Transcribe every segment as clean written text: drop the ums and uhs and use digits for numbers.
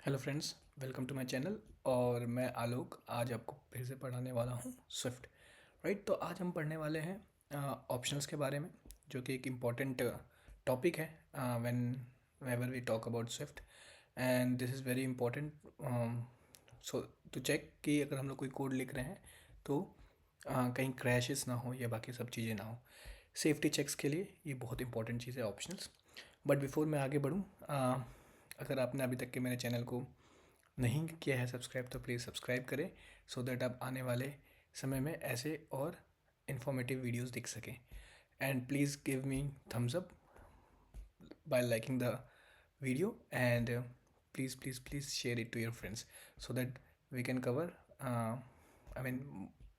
Hello friends, welcome to my channel. और मैं आलोक आज आपको फिर से पढ़ाने वाला हूँ स्विफ्ट। राइट, तो आज हम पढ़ने वाले हैं ऑप्शनल्स के बारे में, जो कि एक इम्पॉर्टेंट टॉपिक है whenever we talk about Swift. And this is very important so to check कि अगर हम लोग कोई कोड लिख रहे हैं तो कहीं क्रैशेस ना हो या बाकी सब चीज़ें ना हो। सेफ्टी चेक्स के लिए ये बहुत इंपॉर्टेंट चीज़ है ऑप्शनल्स। बट बिफोर मैं आगे बढ़ूँ, अगर आपने अभी तक के मेरे चैनल को नहीं किया है सब्सक्राइब तो प्लीज़ सब्सक्राइब करें, सो दैट आप आने वाले समय में ऐसे और इन्फॉर्मेटिव वीडियोस देख सकें। And please give me thumbs up by liking the video, and please share it to your friends, so that we can cover uh, I mean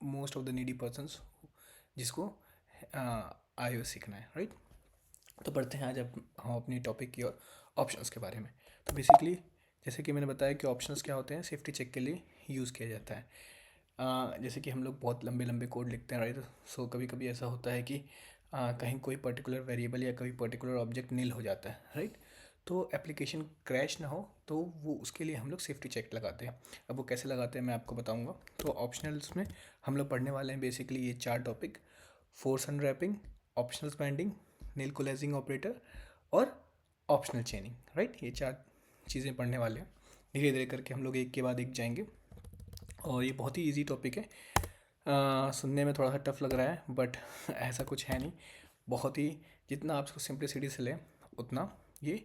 most of the needy persons जिसको iOS सीखना है। Right, तो पढ़ते हैं आज अब हम अपनी टॉपिक की और ऑप्शंस के बारे में। तो बेसिकली जैसे कि मैंने बताया कि ऑप्शंस क्या होते हैं, सेफ्टी चेक के लिए यूज़ किया जाता है। जैसे कि हम लोग बहुत लंबे लंबे कोड लिखते हैं, राइट। सो कभी कभी ऐसा होता है कि कहीं कोई पर्टिकुलर वेरिएबल या कोई पर्टिकुलर ऑब्जेक्ट नील हो जाता है, राइट। तो एप्लीकेशन क्रैश ना हो तो वो उसके लिए हम लोग सेफ्टी चेक लगाते हैं। अब वो कैसे लगाते हैं मैं आपको बताऊंगा। तो ऑप्शनल्स में हम लोग पढ़ने वाले हैं बेसिकली ये चार topic: force unwrapping, optional binding, nil coalescing operator और ऑप्शनल चेनिंग। राइट, ये चार चीज़ें पढ़ने वाले हैं। धीरे धीरे करके हम लोग एक के बाद एक जाएंगे। और ये बहुत ही इजी टॉपिक है। सुनने में थोड़ा सा टफ लग रहा है, बट ऐसा कुछ है नहीं। बहुत ही, जितना आप इसको सिंप्लिसिटी से लें उतना ये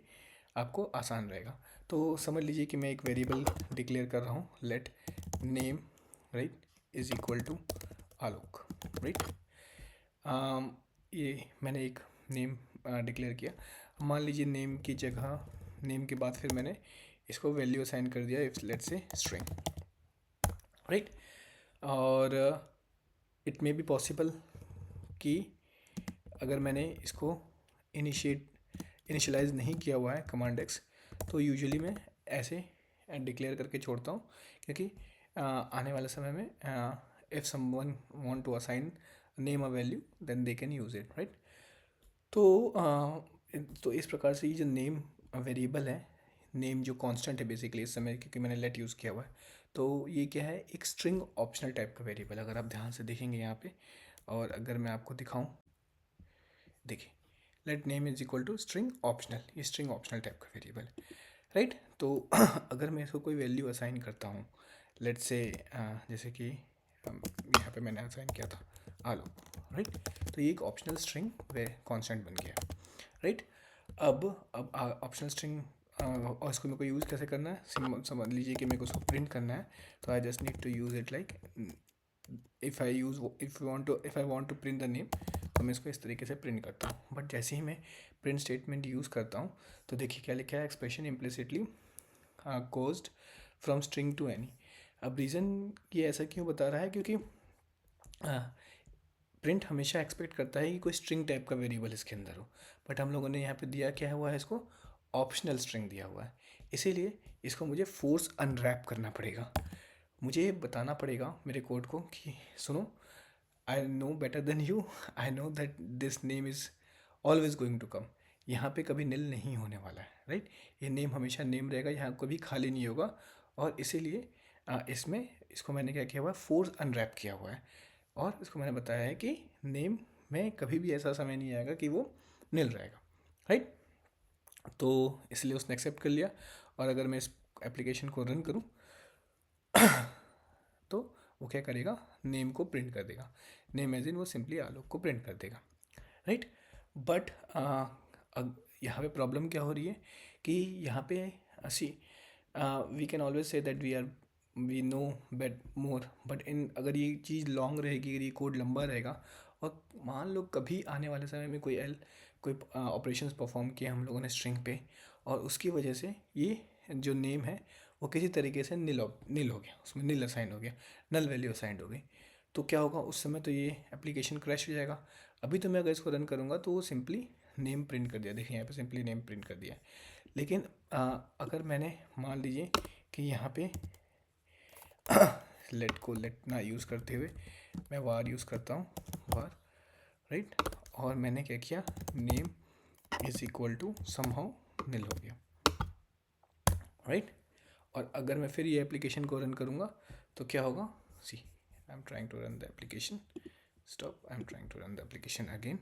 आपको आसान रहेगा। तो समझ लीजिए कि मैं एक वेरिएबल डिक्लेयर कर रहा हूँ, let name, right, is equal to Alok. Right, ये मैंने एक नेम डिक्लेयर किया। मान लीजिए नेम की जगह, नेम के बाद फिर मैंने इसको वैल्यू असाइन कर दिया, इफ लेट से स्ट्रिंग। राइट, और इट मे बी पॉसिबल कि अगर मैंने इसको इनिशियलाइज नहीं किया हुआ है कमांड एक्स, तो यूजुअली मैं ऐसे डिक्लेयर करके छोड़ता हूँ, क्योंकि आने वाले समय में if someone want to assign name a value then they can use it. Right, तो तो इस प्रकार से ये जो नेम वेरिएबल है, नेम जो कांस्टेंट है बेसिकली इस समय, क्योंकि मैंने लेट यूज़ किया हुआ है, तो ये क्या है, एक स्ट्रिंग ऑप्शनल टाइप का वेरिएबल। अगर आप ध्यान से देखेंगे यहाँ पे, और अगर मैं आपको दिखाऊं, देखिए, let name is equal to string optional, ये स्ट्रिंग ऑप्शनल टाइप का वेरिएबल है। राइट, तो अगर मैं इसको कोई वैल्यू असाइन करता हूँ, लेट से जैसे कि यहाँ पे मैंने असाइन किया था आलू। राइट, तो ये एक ऑप्शनल स्ट्रिंग वे कॉन्स्टेंट बन गया। राइट, अब ऑप्शनल स्ट्रिंग और इसको मेरे को यूज़ कैसे करना है, समझ लीजिए कि मेरे को उसको प्रिंट करना है। तो I just need to use it like, if I want to print the name, तो मैं इसको इस तरीके से प्रिंट करता हूँ। बट जैसे ही मैं प्रिंट स्टेटमेंट यूज़ करता हूँ, तो देखिए क्या लिखा है, expression implicitly coerced from string to any. अब रीज़न ये ऐसा क्यों बता रहा है, क्योंकि प्रिंट हमेशा एक्सपेक्ट करता है कि कोई स्ट्रिंग टाइप का वेरिएबल इसके अंदर हो, बट हम लोगों ने यहाँ पे दिया क्या हुआ है, इसको ऑप्शनल स्ट्रिंग दिया हुआ है। इसीलिए इसको मुझे फोर्स अनरैप करना पड़ेगा। मुझे बताना पड़ेगा मेरे कोड को कि सुनो, I know better than you, I know that this name is always going to come. यहाँ पे कभी नील नहीं होने वाला है। राइट, ये नेम हमेशा नेम रहेगा, यहाँ कभी खाली नहीं होगा। और इसीलिए इसमें इसको मैंने क्या किया हुआ है, फोर्स अनरैप किया हुआ है। और इसको मैंने बताया है कि नेम में कभी भी ऐसा समय नहीं आएगा कि वो नील रहेगा। राइट, तो इसलिए उसने एक्सेप्ट कर लिया। और अगर मैं इस एप्लीकेशन को रन करूँ तो वो क्या करेगा, नेम को प्रिंट कर देगा। नेम एज इन वो सिंपली आलोक को प्रिंट कर देगा। राइट, बट यहाँ पे प्रॉब्लम क्या हो रही है कि यहाँ पे see we can always say that we know bet more, but in अगर ये चीज़ लॉन्ग रहेगी, अगर ये कोड लंबा रहेगा, और मान लो कभी आने वाले समय में कोई ऑपरेशंस परफॉर्म किए हम लोगों ने स्ट्रिंग पे, और उसकी वजह से ये जो नेम है वो किसी तरीके से नील हो गया, उसमें नील असाइन हो गया, नल वैल्यू असाइंड हो गई, तो क्या होगा उस समय, तो ये एप्लीकेशन क्रैश हो जाएगा। अभी तो मैं अगर इसको रन करूँगा तो वो सिंपली नेम प्रिंट कर दिया, देखिए यहाँ पे सिंपली नेम प्रिंट कर दिया। लेकिन अगर मैंने मान लीजिए कि यहाँ पे लेट ना यूज़ करते हुए मैं वार यूज़ करता हूँ, वार। राइट, और मैंने क्या किया, name is equal to somehow nil हो गया। राइट, और अगर मैं फिर ये एप्लीकेशन को रन करूँगा तो क्या होगा, see I am trying to run the application, stop, I'm trying to run the application again,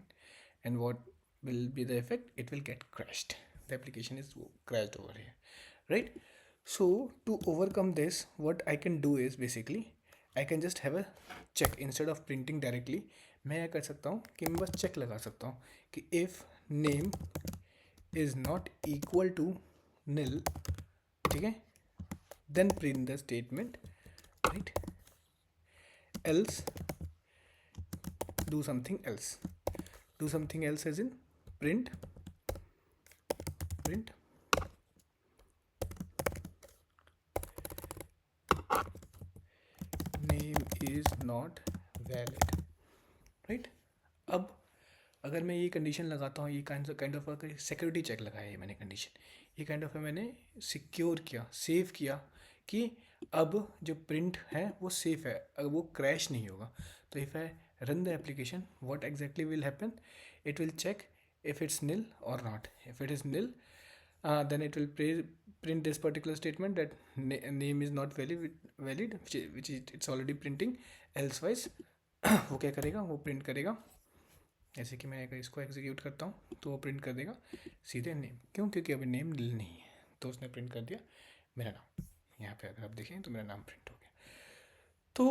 and what will be the effect? It will get crashed. The application is crashed over here, right? So to overcome this, what I can do is basically I can just have a check instead of printing directly. मैं क्या कर सकता हूँ कि मैं बस check लगा सकता हूँ कि if name is not equal to nil, ठीक है, then print the statement, right? Else do something else. Do something else as in print name is not valid, right? अब अगर मैं ये कंडीशन लगाता हूँ, ये काइंड ऑफ सिक्योरिटी चेक लगाया है मैंने कंडीशन, ये काइंड ऑफ मैंने सिक्योर किया, सेव किया कि अब जो प्रिंट है वो सेफ है, अगर वो क्रैश नहीं होगा. तो if I run the application, what exactly will happen? It will check if it's nil or not. If it is nil, then it will print this particular statement that name is not valid, which it's already printing. Elsewise वो क्या करेगा, वो print करेगा, जैसे कि मैं अगर इसको एग्जीक्यूट करता हूँ तो वो प्रिंट कर देगा सीधे नेम. क्यों? क्योंकि अभी नेम nil नहीं है, तो उसने प्रिंट कर दिया मेरा नाम. यहाँ पे अगर आप देखें तो मेरा नाम प्रिंट हो गया. तो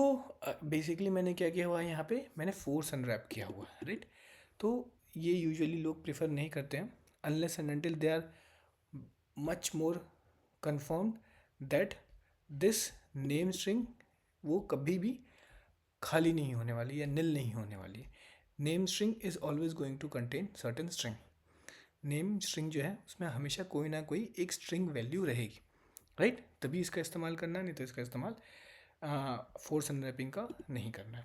बेसिकली मैंने क्या किया हुआ है, यहाँ पे मैंने फोर्स अनरैप किया हुआ है, राइट. तो ये यूजुअली लोग प्रेफर नहीं करते हैं unless and until they are much more confirmed that this name string वो कभी भी खाली नहीं होने वाली या नील नहीं होने वाली है. Name string is always going to contain certain string. Name string जो है उसमें हमेशा कोई ना कोई एक स्ट्रिंग वैल्यू रहेगी, राइट. तभी इसका इस्तेमाल करना है, नहीं तो इसका इस्तेमाल फोर्स अनरैपिंग का नहीं करना है.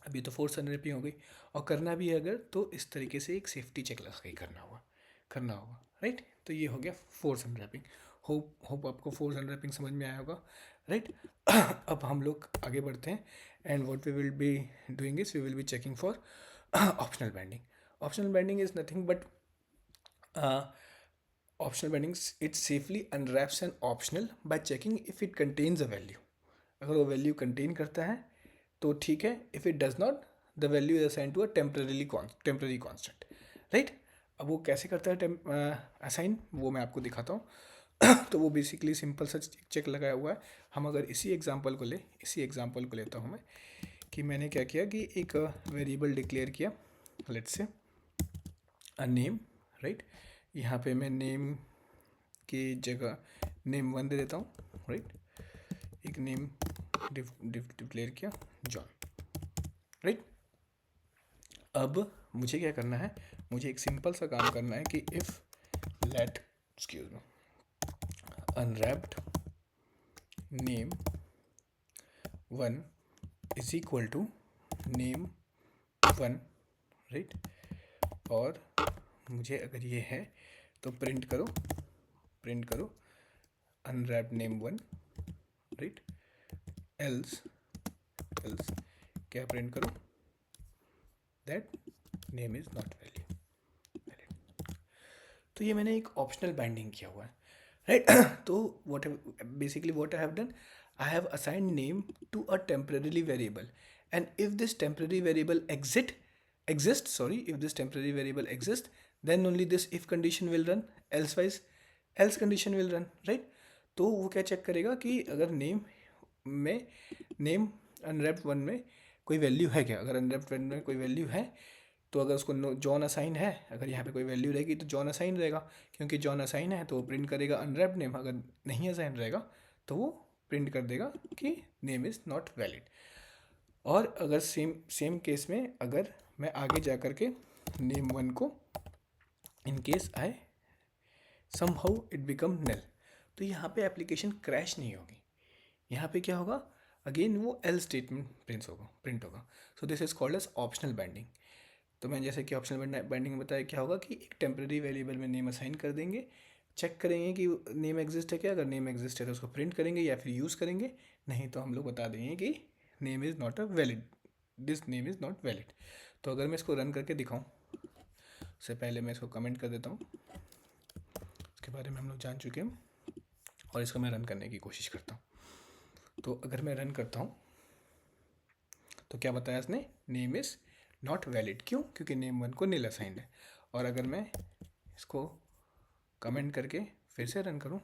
अभी तो फोर्स अनरैपिंग हो गई, और करना भी है अगर तो इस तरीके से एक सेफ्टी चेक लगा के करना होगा, राइट. तो ये हो गया फोर्स अनरैपिंग. होप आपको फोर्स अनरैपिंग समझ में आया होगा, राइट. अब हम लोग आगे बढ़ते हैं, and what we will be doing is we will be checking for optional binding. Optional binding is nothing but optional bindings, it safely unwraps an optional by checking if it contains a value. अगर वो value contain करता है तो ठीक है, if it does not the value is assign to a temporary constant, right. अब वो कैसे करता है असाइन, वो मैं आपको दिखाता हूँ. तो वो बेसिकली सिंपल सा चेक लगाया हुआ है. हम अगर इसी एग्जांपल को लेता हूँ मैं, कि मैंने क्या किया कि एक वेरिएबल डिक्लेयर किया, let's say a name, right. यहाँ पे मैं नेम की जगह नेम 1 दे देता हूँ, राइट. एक नेम डिक्लेयर किया जॉन, राइट. अब मुझे क्या करना है, मुझे एक सिंपल सा काम करना है कि if let unwrapped name 1 is equal to name 1, right. और मुझे अगर ये है तो प्रिंट करो अनरैप्ड नेम 1, राइट. एल्स क्या प्रिंट करो, that name is not valid. तो ये मैंने एक ऑप्शनल बाइंडिंग किया हुआ है, राइट. तो what I have done, I have assigned name to a temporary variable, and if this temporary variable exists, then only this if condition will run, else condition will run, right. तो वो क्या check करेगा कि अगर name unwrapped 1 में कोई value है क्या. अगर अनरैप्ड 1 में कोई वैल्यू है तो अगर उसको जॉन असाइन है, अगर यहाँ पे कोई वैल्यू रहेगी तो जॉन असाइन रहेगा, क्योंकि जॉन असाइन है तो वो प्रिंट करेगा अनरैप्ड नेम. अगर नहीं असाइन रहेगा तो वो प्रिंट कर देगा कि नेम इज़ नॉट वैलिड. और अगर सेम केस में अगर मैं आगे जा कर के नेम 1 को in case I somehow it become null, तो यहाँ पे एप्लीकेशन क्रैश नहीं होगी. यहाँ पे क्या होगा, अगेन वो एल स्टेटमेंट प्रिंट होगा. So this is called as optional binding. तो मैं जैसे कि ऑप्शनल बाइंडिंग में बताया, क्या होगा कि एक टेम्प्रेरी वेरिएबल में नेम असाइन कर देंगे, चेक करेंगे कि नेम एग्जिस्ट है क्या. अगर नेम एग्जिस्ट है तो उसको प्रिंट करेंगे या फिर यूज़ करेंगे, नहीं तो हम लोग बता देंगे कि name is not a valid, this name is not valid. तो अगर मैं इसको रन करके दिखाऊँ, उससे पहले मैं इसको कमेंट कर देता हूँ, इसके बारे में हम लोग जान चुके हैं. और इसको मैं रन करने की कोशिश करता हूँ। तो अगर मैं रन करता हूँ तो क्या बताया इसने, नेम इज़ नॉट वैलिड। क्यों? क्योंकि नेम 1 को नील असाइंड है। और अगर मैं इसको कमेंट करके फिर से रन करूँ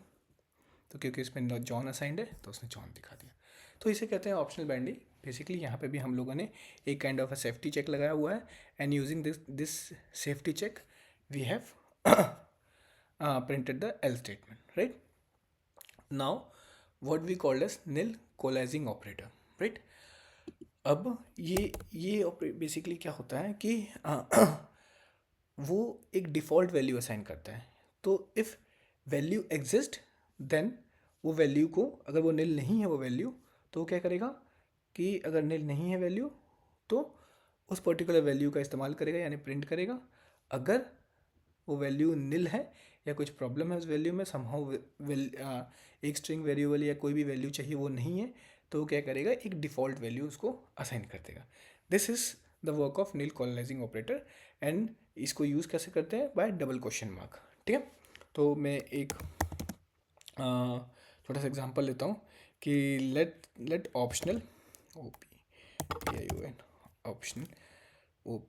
तो क्योंकि इसमें जॉन असाइंड है तो उसने जॉन दिखा दिया। तो इसे कहते हैं ऑप्शनल बाइंडिंग। बेसिकली यहाँ पे भी हम लोगों ने एक kind of a safety check लगाया हुआ है, and using this safety check we have printed the else statement, right? Now what we called as nil coalescing operator, right? अब ये बेसिकली क्या होता है कि वो एक डिफ़ॉल्ट वैल्यू असाइन करता है। तो इफ़ वैल्यू एग्जिस्ट देन वो वैल्यू को, अगर वो नील नहीं है वो वैल्यू, तो वो क्या करेगा कि अगर नील नहीं है वैल्यू तो उस पर्टिकुलर वैल्यू का इस्तेमाल करेगा, यानी प्रिंट करेगा। अगर वो वैल्यू नील है या कुछ प्रॉब्लम है उस वैल्यू में, समहाउ एक स्ट्रिंग वेरिएबल या कोई भी वैल्यू चाहिए वो नहीं है, तो वो क्या करेगा, एक डिफ़ॉल्ट वैल्यू उसको असाइन कर देगा। This is the work of nil coalescing operator. And इसको यूज़ कैसे करते हैं, बाय डबल क्वेश्चन मार्क। ठीक है, तो मैं एक छोटा सा एग्जांपल लेता हूँ कि let optional O P I O N optional O,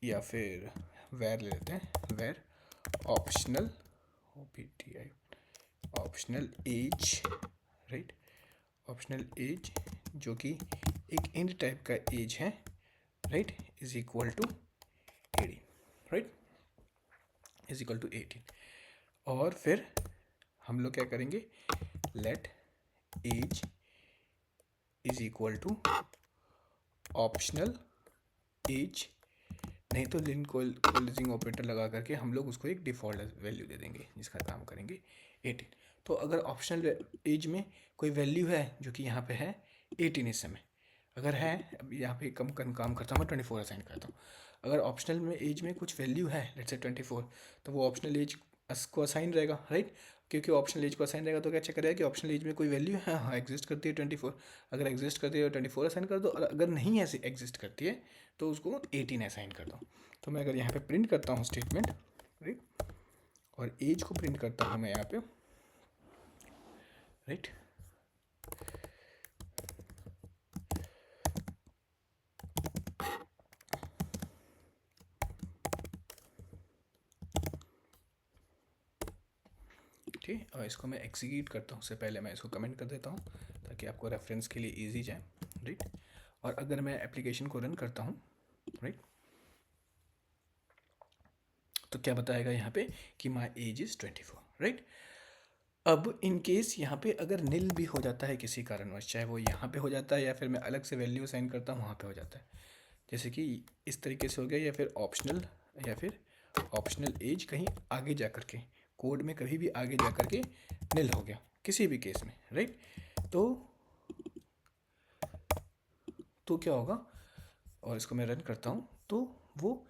या फिर वेर ले लेते हैं, where optional O P T I optional age, right, optional age जो कि एक इंट टाइप का एज है, right, is equal to 18, right, is equal to 18। और फिर हम लोग क्या करेंगे, let age is equal to optional age, नहीं तो लिन कोलेजिंग ऑपरेटर लगा करके हम लोग उसको एक डिफ़ॉल्ट वैल्यू दे देंगे जिसका काम करेंगे 18। तो अगर ऑप्शनल एज में कोई वैल्यू है जो कि यहाँ पे है 18 इस समय, अगर है, अब यहाँ पे कम काम करता हूँ मैं 24 असाइन करता हूँ। अगर ऑप्शनल में एज में कुछ वैल्यू है लेट्स से 24, तो वो ऑप्शनल एज को असाइन रहेगा, राइट, क्योंकि ऑप्शनल एज को असाइन रहेगा तो क्या चेक करेगा कि ऑप्शनल एज में कोई वैल्यू है, हाँ एग्जिस्ट करती है 24, अगर एग्जिस्ट करती है तो 24 असाइन कर दो, और अगर नहीं ऐसे एग्जिस्ट करती है तो उसको 18 असाइन कर दो। तो मैं अगर यहाँ पे प्रिंट करता हूँ स्टेटमेंट, राइट, और एज को प्रिंट करता हूँ मैं यहाँ पे, राइट, ठीक, और इसको मैं एग्जीक्यूट करता हूँ, उससे पहले मैं इसको कमेंट कर देता हूँ ताकि आपको रेफरेंस के लिए इजी जाए, राइट। और अगर मैं एप्लीकेशन को रन करता हूँ, राइट, तो क्या बताएगा यहाँ पे कि माई एज इज़ 24, राइट। अब इन केस यहाँ पे अगर नील भी हो जाता है किसी कारणवश, चाहे वो यहाँ पे हो जाता है या फिर मैं अलग से वैल्यू असाइन करता हूँ वहाँ पे हो जाता है, जैसे कि इस तरीके से हो गया, या फिर ऑप्शनल एज कहीं आगे जा कर के कोड में कभी भी आगे जा कर के नील हो गया किसी भी केस में, राइट, तो क्या होगा, और इसको मैं रन करता हूँ तो वो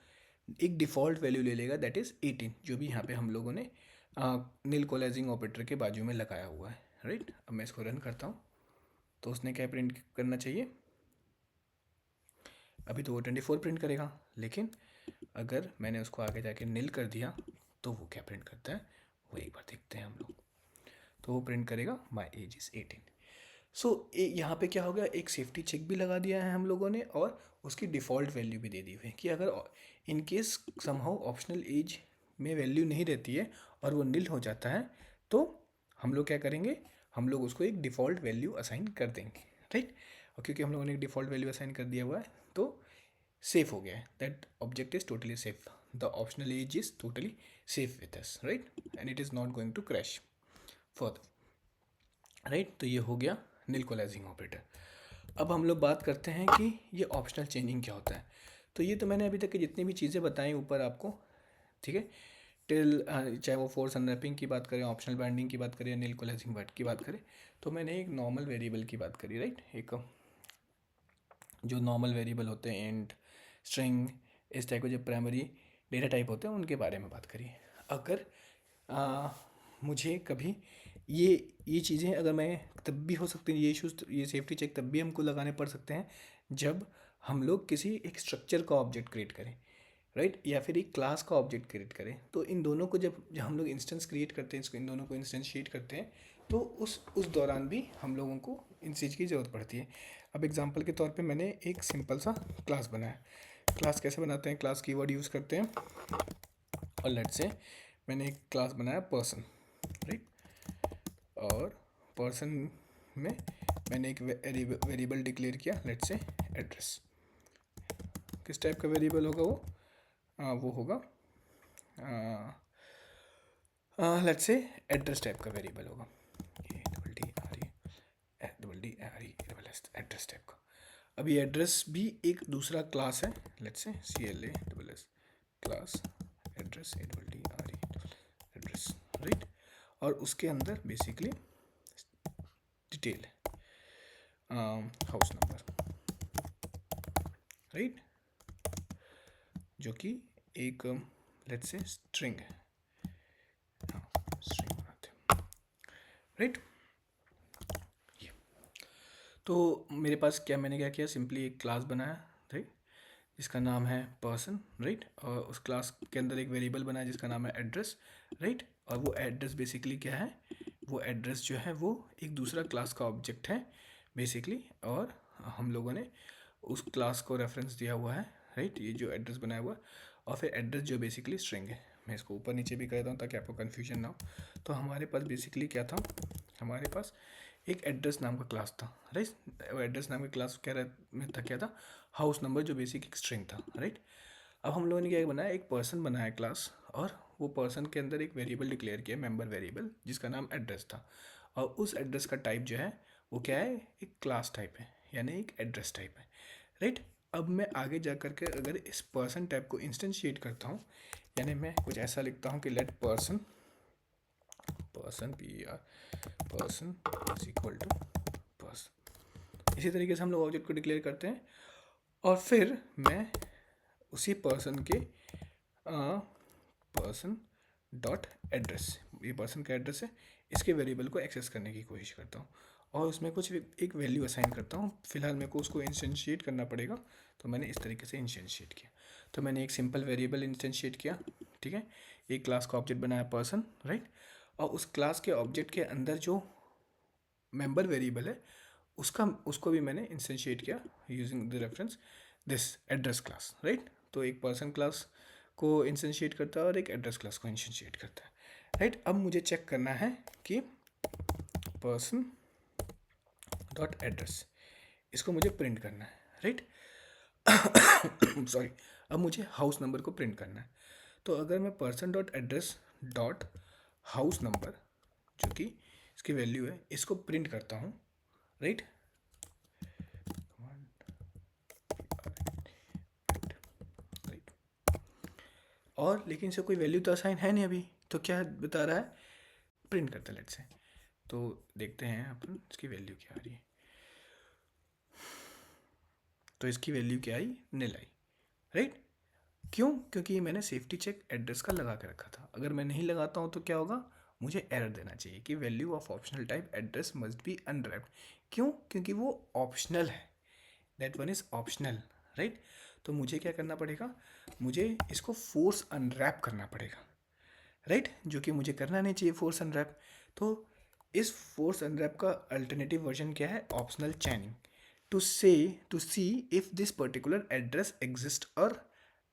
एक डिफ़ॉल्ट वैल्यू ले लेगा, दैट इज़ 18, जो भी यहाँ पे हम लोगों ने नील कोलाइजिंग ऑपरेटर के बाजू में लगाया हुआ है, राइट। अब मैं इसको रन करता हूँ तो उसने क्या प्रिंट करना चाहिए, अभी तो वो 24 प्रिंट करेगा, लेकिन अगर मैंने उसको आगे जाके नील कर दिया तो वो क्या प्रिंट करता है वो एक बार देखते हैं हम लोग। तो वो प्रिंट करेगा माई एज इज़ 18। सो यहाँ पे क्या हो गया, एक सेफ्टी चेक भी लगा दिया है हम लोगों ने, और उसकी डिफ़ॉल्ट वैल्यू भी दे दी हुई है कि अगर in case somehow optional age में वैल्यू नहीं रहती है और वो नील हो जाता है तो हम लोग क्या करेंगे, हम लोग उसको एक डिफ़ॉल्ट वैल्यू असाइन कर देंगे, राइट। और क्योंकि हम लोगों ने एक डिफ़ॉल्ट वैल्यू असाइन कर दिया हुआ है तो सेफ हो गया है, that object is totally safe, the optional age is totally safe with us, right, and it is not going to crash further, right. तो ये हो गया नील कोलाइजिंग ऑपरेटर। अब हम लोग बात करते हैं कि ये ऑप्शनल चेंजिंग क्या होता है। तो ये तो मैंने अभी तक की जितनी भी चीज़ें बताई ऊपर आपको, ठीक है, टिल चाहे वो फोर्स अनरैपिंग की बात करें, ऑप्शनल बाइंडिंग की बात करें, नील कोलाइजिंग वर्ड की बात करें, तो मैंने एक नॉर्मल वेरिएबल की बात करी, राइट, एक जो नॉर्मल वेरिएबल होते हैं, इंट, स्ट्रिंग, इस टाइप के जो प्राइमरी डेटा टाइप होते हैं उनके बारे में बात करी। अगर मुझे कभी ये चीज़ें अगर मैं तब भी हो सकती हैं, ये इशूज़, ये सेफ्टी चेक तब भी हमको लगाने पड़ सकते हैं जब हम लोग किसी एक स्ट्रक्चर का ऑब्जेक्ट क्रिएट करें, राइट, या फिर एक क्लास का ऑब्जेक्ट क्रिएट करें। तो इन दोनों को जब हम लोग इंस्टेंस क्रिएट करते हैं, इसको इन दोनों को इंस्टेंशिएट करते हैं, तो उस दौरान भी हम लोगों को इन चीज़ की ज़रूरत पड़ती है। अब एग्जांपल के तौर पे मैंने एक सिंपल सा क्लास बनाया। क्लास कैसे बनाते हैं? क्लास कीवर्ड यूज़ करते हैं, और लेट से मैंने एक क्लास बनाया पर्सन, राइट, और पर्सन में मैंने एक वेरिएबल डिक्लेयर किया, लेट से एड्रेस। किस टाइप का वेरिएबल होगा वो? वो होगा लेट से एड्रेस टाइप का वेरिएबल होगा, एड्रेस टाइप का। अब ये एड्रेस भी एक दूसरा क्लास है, लेट से CLASS class address, address, right, और उसके अंदर बेसिकली डिटेल है, हाउस नंबर, राइट, जो कि एक लेट से स्ट्रिंग है, स्ट्रिंग बनाते हैं, राइट। तो मेरे पास क्या, मैंने क्या किया, सिंपली एक क्लास बनाया, राइट, जिसका नाम है पर्सन, राइट, और उस क्लास के अंदर एक वेरिएबल बनाया जिसका नाम है एड्रेस, राइट, और वो एड्रेस बेसिकली क्या है, वो एड्रेस जो है वो एक दूसरा क्लास का ऑब्जेक्ट है बेसिकली, और हम लोगों ने उस क्लास को रेफरेंस दिया हुआ है, राइट, ये जो एड्रेस बनाया हुआ है, और फिर एड्रेस जो बेसिकली स्ट्रिंग है। मैं इसको ऊपर नीचे भी कर देता हूँ ताकि आपको कन्फ्यूजन ना हो। तो हमारे पास बेसिकली क्या था, हमारे पास एक एड्रेस नाम का क्लास था, राइट, एड्रेस नाम का क्लास में था क्या था, हाउस नंबर, जो बेसिक एक स्ट्रिंग था, राइट। अब हम लोगों ने क्या बनाया, एक पर्सन बनाया क्लास, और वो पर्सन के अंदर एक वेरिएबल डिक्लेयर किया, मेंबर वेरिएबल, जिसका नाम एड्रेस था, और उस एड्रेस का टाइप जो है वो क्या है, एक क्लास टाइप है, यानी एक एड्रेस टाइप है, राइट। अब मैं आगे जा कर के अगर इस पर्सन टाइप को इंस्टेंशिएट करता हूँ, यानी मैं कुछ ऐसा लिखता हूँ कि let person person is equal to person, इसी तरीके से हम लोग ऑब्जेक्ट को डिक्लेयर करते हैं, और फिर मैं उसी पर्सन के पर्सन डॉट एड्रेस, ये पर्सन का एड्रेस है, इसके वेरिएबल को एक्सेस करने की कोशिश करता हूँ, और उसमें कुछ एक वैल्यू असाइन करता हूँ। फिलहाल मेरे को उसको इंस्टेंशिएट करना पड़ेगा, तो मैंने इस तरीके से इंस्टेंशिएट किया। तो मैंने एक सिंपल वेरिएबल इंस्टेंशिएट किया, ठीक है, एक क्लास का ऑब्जेक्ट बनाया पर्सन, राइट, और उस क्लास के ऑब्जेक्ट के अंदर जो मेंबर वेरिएबल है उसको भी मैंने इंस्टेंशिएट किया using the reference this address class, right. तो एक पर्सन क्लास को इंस्टेंशिएट करता है और एक एड्रेस क्लास को इंस्टेंशिएट करता है, राइट। अब मुझे चेक करना है कि पर्सन डॉट एड्रेस, इसको मुझे प्रिंट करना है, राइट। सॉरी, अब मुझे हाउस नंबर को प्रिंट करना है। तो अगर मैं person dot address dot house number, जो कि इसकी वैल्यू है, इसको प्रिंट करता हूँ, राइट, और लेकिन इसे कोई वैल्यू तो असाइन है नहीं अभी, तो क्या बता रहा है, प्रिंट करते हैं, लेट से। तो देखते हैं अपन इसकी वैल्यू क्या आ रही है। तो इसकी वैल्यू क्या आई, नील आई, राइट। क्यों? क्योंकि मैंने सेफ्टी चेक एड्रेस का लगा के रखा था। अगर मैं नहीं लगाता हूँ तो क्या होगा, मुझे एरर देना चाहिए कि value of optional type address must be unwrapped. क्यों? क्योंकि वो ऑप्शनल है, that one is optional, right. तो मुझे क्या करना पड़ेगा, मुझे इसको फोर्स अनरैप करना पड़ेगा, राइट, जो कि मुझे करना नहीं चाहिए फोर्स अनरैप। तो इस फोर्स अनरैप का अल्टरनेटिव वर्जन क्या है, optional chaining, to see if this particular address exist or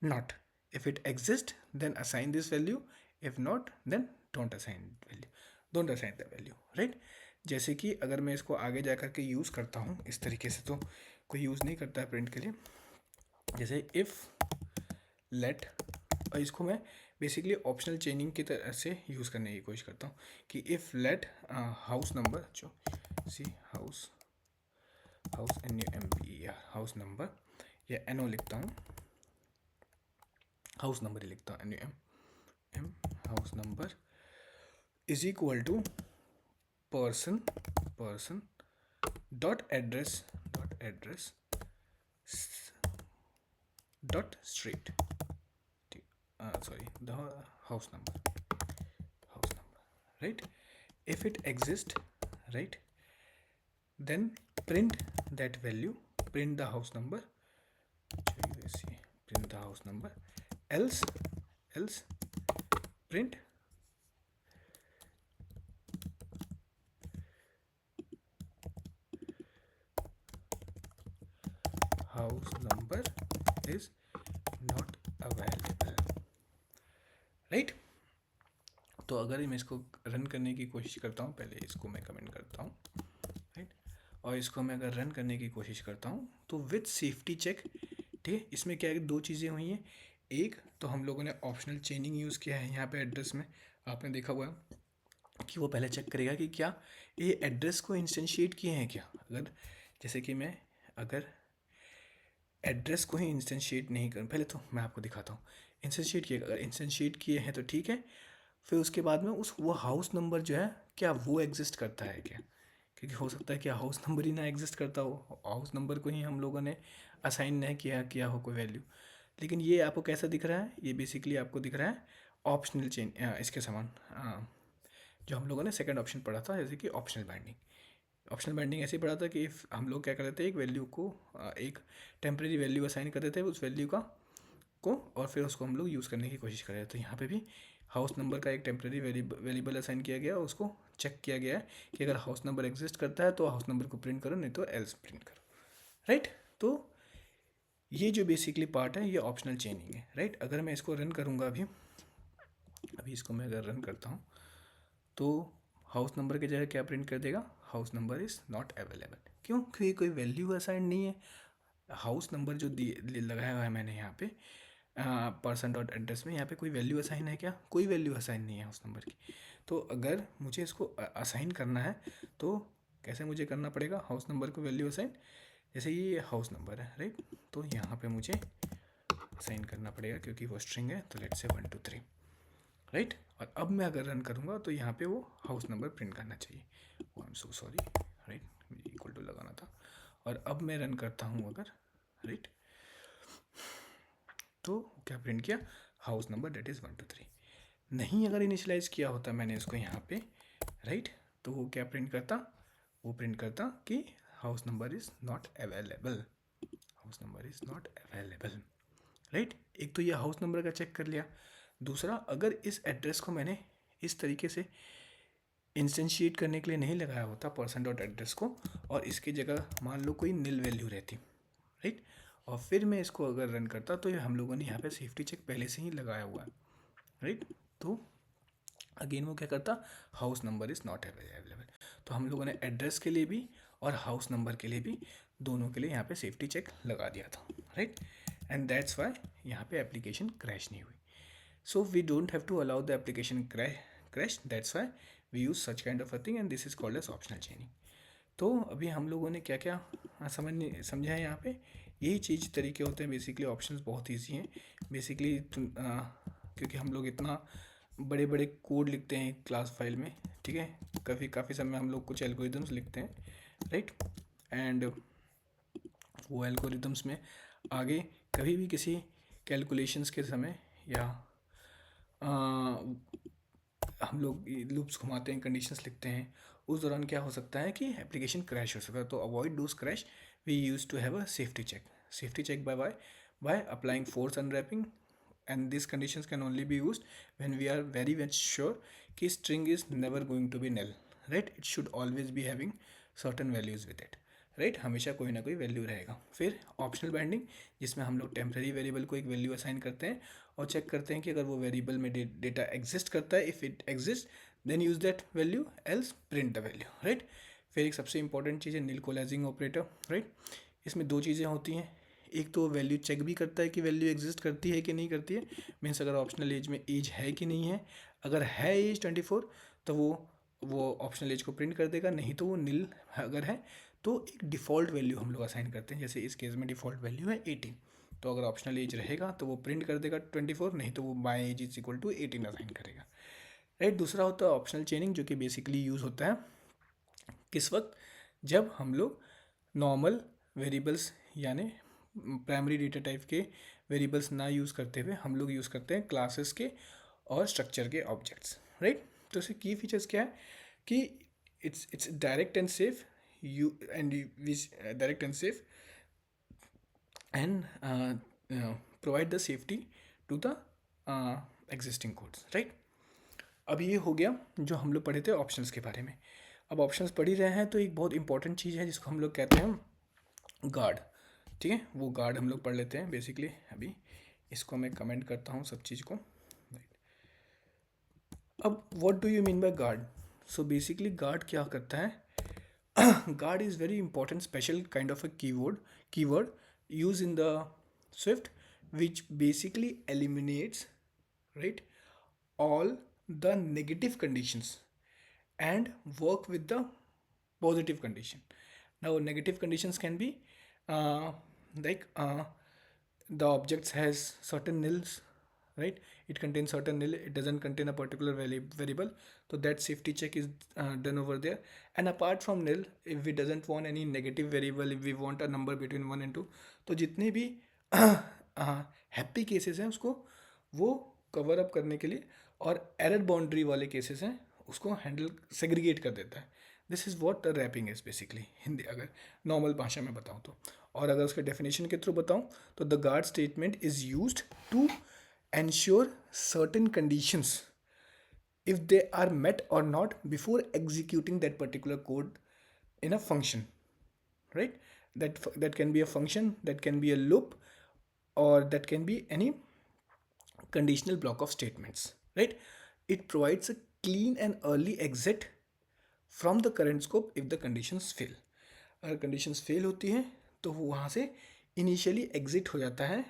not. If it exist then assign this value, if not then don't assign value, don't assign the value, right. जैसे कि अगर मैं इसको आगे जा कर के यूज़ करता हूँ इस तरीके से, तो कोई यूज़ नहीं करता है प्रिंट के लिए। जैसे इफ़ लेट, और इसको मैं बेसिकली ऑप्शनल चेनिंग की तरह से यूज़ करने की कोशिश करता हूँ कि इफ़ लेट हाउस नंबर, जो सी हाउस NUMBER हाउस नंबर, या NO लिखता हूँ, हाउस नंबर ही लिखता हूँ, NUM house number is equal to person dot address dot street, sorry, the house number, right. If it exists, right, then print that value, print the house number, print the house number, else print house number is not available, right. तो अगर मैं इसको run करने की कोशिश करता हूँ, पहले इसको मैं कमेंट करता हूँ, राइट। और इसको मैं अगर रन करने की कोशिश करता हूँ तो विथ सेफ्टी चेक, ठीक है, इसमें क्या है, दो चीज़ें हुई हैं। एक तो हम लोगों ने ऑप्शनल चेनिंग यूज़ किया है यहाँ पे एड्रेस में, आपने देखा हुआ है कि वो पहले चेक करेगा कि क्या ये एड्रेस को इंस्टेंशिएट किए हैं क्या। अगर जैसे कि मैं अगर एड्रेस को ही इंस्टेंशिएट नहीं कर, पहले तो मैं आपको दिखाता हूँ इंस्टेंशिएट किए, अगर इंस्टेंशिएट किए हैं तो ठीक है। फिर उसके बाद में उस वो हाउस नंबर जो है क्या वो एग्जिस्ट करता है क्या, क्योंकि हो सकता है कि हाउस नंबर ही ना एग्जिस्ट करता हो, हाउस नंबर को ही हम लोगों ने असाइन नहीं किया हो कोई वैल्यू। लेकिन ये आपको कैसा दिख रहा है, ये बेसिकली आपको दिख रहा है ऑप्शनल चेन, इसके समान, जो हम लोगों ने सेकंड ऑप्शन पढ़ा था, जैसे कि ऑप्शनल बाइंडिंग। ऑप्शनल बाइंडिंग ऐसे ही पढ़ा था कि हम लोग क्या करते थे, एक वैल्यू को एक टेम्प्रेरी वैल्यू असाइन करते थे उस वैल्यू का को, और फिर उसको हम लोग यूज़ करने की कोशिश कर रहे थे। तो यहाँ पे भी हाउस नंबर का एक टेम्प्रेरी वेरिएबल असाइन किया गया, उसको चेक किया गया है कि अगर हाउस नंबर एग्जिस्ट करता है तो हाउस नंबर को प्रिंट करो, नहीं तो एल्स प्रिंट करो, राइट। तो ये जो बेसिकली पार्ट है ये ऑप्शनल चेनिंग है, राइट। अगर मैं इसको रन करूँगा अभी इसको मैं अगर रन करता हूँ तो हाउस नंबर की जगह क्या प्रिंट कर देगा, house number is not available. क्यों, क्योंकि कोई वैल्यू असाइन नहीं है। हाउस नंबर जो लगाया हुआ है मैंने यहाँ पे पर्सन डॉट एड्रेस में, यहाँ पे कोई वैल्यू असाइन है क्या, कोई वैल्यू असाइन नहीं है हाउस नंबर की। तो अगर मुझे इसको असाइन करना है तो कैसे मुझे करना पड़ेगा, हाउस नंबर को वैल्यू असाइन, जैसे ये हाउस नंबर है, राइट। तो यहाँ पे मुझे असाइन करना पड़ेगा क्योंकि वो स्ट्रिंग है, तो लेट्स से 1 2 3, राइट। और अब मैं अगर रन करूँगा तो यहाँ पे वो हाउस नंबर प्रिंट करना चाहिए। I am so sorry, right, मुझे इक्वल टू लगाना था। और अब मैं रन करता हूँ अगर, राइट, तो क्या प्रिंट किया, हाउस नंबर डेट इज़ 1 2 3। नहीं, अगर इनिशियलाइज किया होता मैंने इसको यहाँ पे, राइट, तो वो क्या प्रिंट करता, वो प्रिंट करता कि house number is not available, house number is not available, right. एक तो ये हाउस नंबर का चेक कर लिया। दूसरा, अगर इस एड्रेस को मैंने इस तरीके से इंस्टेंशिएट करने के लिए नहीं लगाया होता पर्सन डॉट एड्रेस को, और इसकी जगह मान लो कोई नील वैल्यू रहती, राइट, और फिर मैं इसको अगर रन करता तो ये हम लोगों ने यहाँ पे सेफ्टी चेक पहले से ही लगाया हुआ है, राइट। तो अगेन वो क्या करता, house number is not available. तो हम लोगों ने एड्रेस के लिए भी और हाउस नंबर के लिए भी, दोनों के लिए यहाँ पे सेफ्टी चेक लगा दिया था, राइट। एंड दैट्स वाई यहाँ पे एप्लीकेशन क्रैश नहीं हुई। So we don't have to allow the application crash. That's why we use such kind of a thing and this is called as optional chaining. तो अभी हम लोगों ने क्या क्या समझा है यहाँ पे, यही चीज़ तरीके होते हैं। बेसिकली ऑप्शंस बहुत ईजी हैं बेसिकली, क्योंकि हम लोग इतना बड़े बड़े कोड लिखते हैं क्लास फाइल में, ठीक है, काफ़ी समय हम लोग कुछ एल्गोरिदम्स लिखते हैं, राइट। एंड वो एल्गोरिदम्स में आगे कभी भी किसी कैलकुलेशंस के समय या हम लोग लूप्स घुमाते हैं, कंडीशंस लिखते हैं, उस दौरान क्या हो सकता है कि एप्लीकेशन क्रैश हो सकता है। तो avoid these crash we use to have a safety check by applying force unwrapping, and these conditions can only be used when we are very much sure कि string is never going to be null, right, it should always be having certain values with it, right, हमेशा कोई ना कोई value रहेगा। फिर optional binding, जिसमें हम लोग टेम्प्रेरी वेरिएबल को एक वैल्यू असाइन करते हैं और चेक करते हैं कि अगर वो वेरिएबल में डेटा एग्जिस्ट करता है, if it exist then use that value, else print the value, right. फिर एक सबसे इंपॉर्टेंट चीज़ है नील कोलाइजिंग ऑपरेटर, राइट। इसमें दो चीज़ें होती हैं, एक तो वैल्यू चेक भी करता है कि वैल्यू एग्जिस्ट करती है कि नहीं करती है, मीन्स अगर ऑप्शनल एज में एज है कि नहीं है, अगर है एज 24 तो वो ऑप्शनल एज को प्रिंट कर देगा, नहीं तो वो नील अगर है तो एक डिफ़ॉल्ट वैल्यू हम लोग असाइन करते हैं। जैसे इस केस में डिफ़ॉल्ट वैल्यू है 18, तो अगर ऑप्शनल एज रहेगा तो वो प्रिंट कर देगा 24, नहीं तो वो my age is equal to 18 assign करेगा, राइट। दूसरा होता है ऑप्शनल चेनिंग, जो कि बेसिकली यूज़ होता है किस वक्त, जब हम लोग नॉर्मल वेरिएबल्स यानी प्राइमरी डेटा टाइप के वेरिएबल्स ना यूज़ करते हुए हम लोग यूज़ करते हैं क्लासेस के और स्ट्रक्चर के ऑब्जेक्ट्स, राइट। तो इसके की फीचर्स क्या है कि it's direct and safe, direct and safe and provide the safety to the existing codes, right. अब ये हो गया जो हम लोग पढ़े थे ऑप्शंस के बारे में। अब ऑप्शंस पढ़ ही रहे हैं तो एक बहुत इंपॉर्टेंट चीज़ है जिसको हम लोग कहते हैं गार्ड, ठीक है। वो गार्ड हम लोग पढ़ लेते हैं बेसिकली। अभी इसको मैं कमेंट करता हूँ सब चीज़ को। अब what do you mean by guard? So basically guard क्या करता है? guard is very important special kind of a keyword used in the Swift, which basically eliminates, right, all the negative conditions and work with the positive condition. Now negative conditions can be uh, like the objects has certain nils, right? It contains certain nil, it doesn't contain a particular variable, so that safety check is done over there. And apart from nil, if we doesn't want any negative variable, if we want a number between 1 and 2, तो जितने भी happy cases हैं उसको वो cover up करने के लिए, और एरर बाउंड्री वाले केसेस हैं उसको हैंडल सेग्रीगेट कर देता है। This is what the wrapping is basically, Hindi अगर नॉर्मल भाषा में बताऊँ तो। और अगर उसके डेफिनेशन के थ्रू बताऊँ तो the guard statement is used to ensure certain conditions if they are met or not before executing that particular code in a function, right? That can be a function, that can be a loop, or that can be any conditional block of statements, right? It provides a clean and early exit from the current scope if the conditions fail. अगर conditions fail होती हैं तो वो वहाँ से initially exit हो जाता है,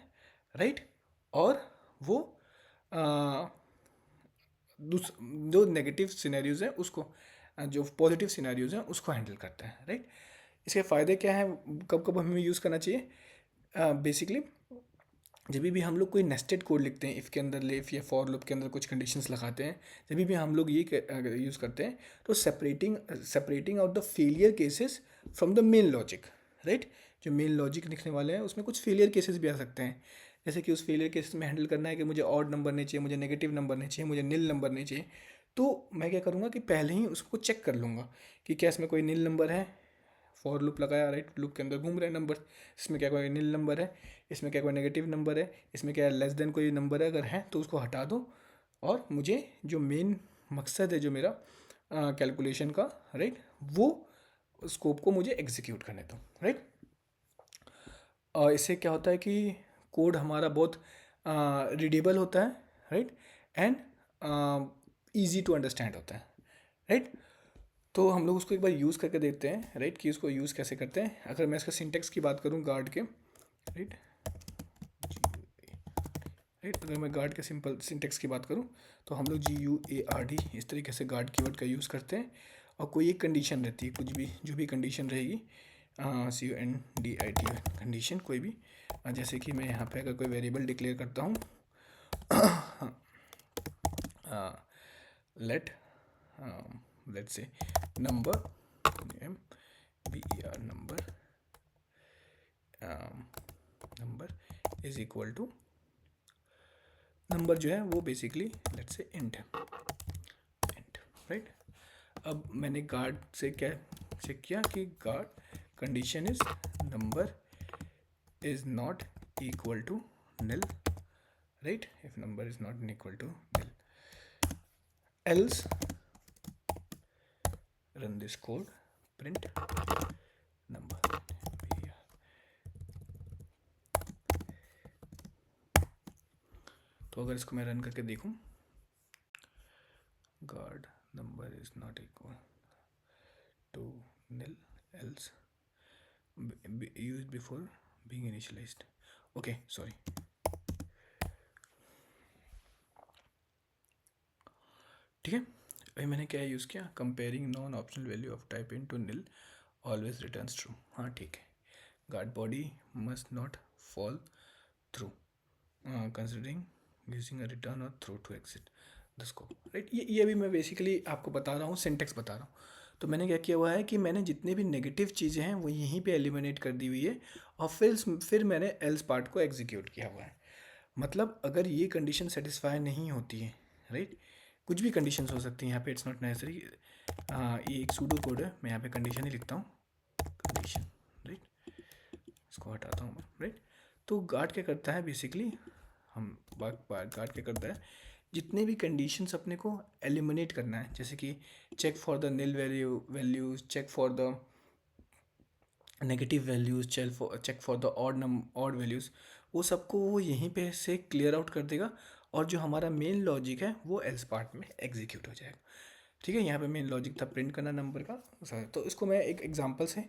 right? और वो जो नेगेटिव सिनेरियोज हैं उसको, जो पॉजिटिव सिनेरियोज हैं उसको हैंडल करता है, राइट। इसके फ़ायदे क्या हैं, कब कब हमें यूज़ करना चाहिए? बेसिकली जब भी हम लोग कोई नेस्टेड कोड लिखते हैं, इफ़ के अंदर लिफ या फॉर लूप के अंदर कुछ कंडीशंस लगाते हैं, जब भी हम लोग ये यूज़ करते हैं तो separating out the failure cases from the main logic, right. जो मेन लॉजिक लिखने वाले हैं उसमें कुछ फेलियर केसेस भी आ सकते हैं, जैसे कि उस फेलियर केसेस में हैंडल करना है कि मुझे ऑड नंबर नहीं चाहिए, मुझे नेगेटिव नंबर नहीं चाहिए, मुझे नील नंबर नहीं चाहिए। तो मैं क्या करूँगा कि पहले ही उसको चेक कर लूँगा कि क्या इसमें कोई नील नंबर है। फॉर लूप लगाया, राइट, लूप के अंदर घूम रहे हैं नंबर, इसमें क्या कोई नील नंबर है, इसमें क्या कोई नेगेटिव नंबर है, इसमें क्या लेस देन कोई नंबर है, अगर है तो उसको हटा दो और मुझे जो मेन मकसद है जो मेरा कैलकुलेशन का, राइट, वो स्कोप को मुझे एग्जीक्यूट करने दो, राइट। इससे क्या होता है कि कोड हमारा बहुत रीडेबल होता है, right, and easy to understand होता है, राइट। तो हम लोग उसको एक बार यूज़ करके देखते हैं, राइट, कि उसको यूज़ कैसे करते हैं। अगर मैं इसका सिंटेक्स की बात करूँ गार्ड के, राइट, अगर मैं गार्ड के सिंपल सिंटेक्स की बात करूँ तो हम लोग GUARD इस तरीके से गार्ड कीवर्ड का यूज़ करते हैं। और कोई एक कंडीशन रहती है, कुछ भी जो भी कंडीशन रहेगी, CONDIT कंडीशन कोई भी, जैसे कि मैं यहाँ पे अगर कोई वेरिएबल डिक्लेयर करता हूँ, let's say number, BER number is equal to, number जो है वो बेसिकली लेट्स से इंट है, इंट, राइट। अब मैंने गार्ड से क्या चेक किया कि guard condition is number is not equal to nil, right, if number is not equal to nil, else run this code, print number। तो अगर इसको मैं रन करके देखूं, guard number is not equal to nil, else used before being initialized, okay, sorry, ठीक है। अभी मैंने क्या यूज़ किया, comparing non optional value of type into nil always returns true. हाँ ठीक है, guard body must not fall through considering using a return or throw to exit the scope, right. ये अभी मैं बेसिकली आपको बता रहा हूँ, सिंटेक्स बता रहा हूँ। तो मैंने क्या किया हुआ है कि मैंने जितने भी नेगेटिव चीज़ें हैं वो यहीं पे एलिमिनेट कर दी हुई है, और फिर मैंने एल्स पार्ट को एग्जीक्यूट किया हुआ है। मतलब अगर ये कंडीशन सेटिस्फाई नहीं होती है, राइट, कुछ भी कंडीशंस हो सकती हैं यहाँ पे, इट्स नॉट नेसेसरी, ये एक सूडो कोड है, मैं यहाँ पे कंडीशन ही लिखता हूँ, कंडीशन, राइट, इसको हटाता हूँ मैं, राइट। तो गार्ड क्या करता है बेसिकली, हम बार गार्ड क्या करता है, जितने भी कंडीशंस अपने को एलिमिनेट करना है, जैसे कि check for the nil values, check for the negative values, check for the odd values, वो सबको वो यहीं पे से क्लियर आउट कर देगा और जो हमारा मेन लॉजिक है वो एल्स पार्ट में एग्जीक्यूट हो जाएगा। ठीक है, यहाँ पे मेन लॉजिक था प्रिंट करना नंबर का। तो इसको मैं एक एग्जांपल से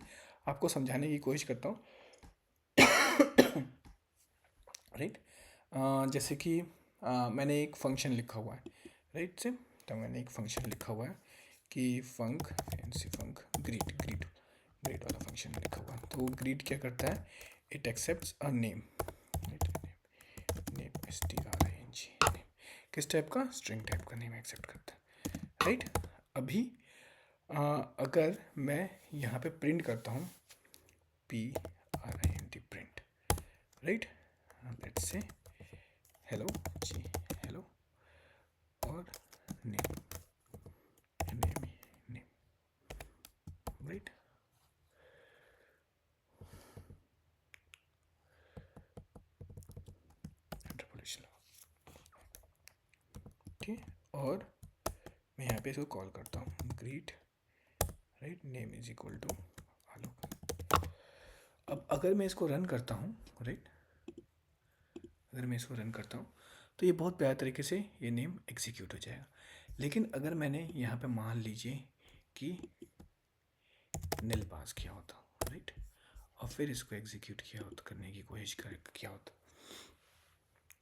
आपको समझाने की कोशिश करता हूँ। राइट, जैसे कि मैंने एक फंक्शन लिखा हुआ है, राइट से, तो मैंने एक फंक्शन लिखा हुआ है कि फंक ग्रीट वाला फंक्शन लिखा हुआ है। तो वो ग्रीट क्या करता है, it accepts a name, name STRING, किस टाइप का, स्ट्रिंग टाइप का नेम एक्सेप्ट करता है। राइट, अभी अगर मैं यहाँ पे प्रिंट करता हूँ PRINT print, right, let's say hello जी, हेलो और नेम, राइट, ठीक है, और मैं यहाँ पे इसको कॉल करता हूँ greet, right, name is equal to Alok. अब अगर मैं इसको रन करता हूँ, राइट, अगर मैं इसको रन करता हूँ तो ये बहुत प्यारे तरीके से ये नेम एग्जीक्यूट हो जाएगा। लेकिन अगर मैंने यहाँ पे मान लीजिए कि निल पास किया होता, राइट, और फिर इसको एग्जीक्यूट किया होता, करने की कोशिश किया होता,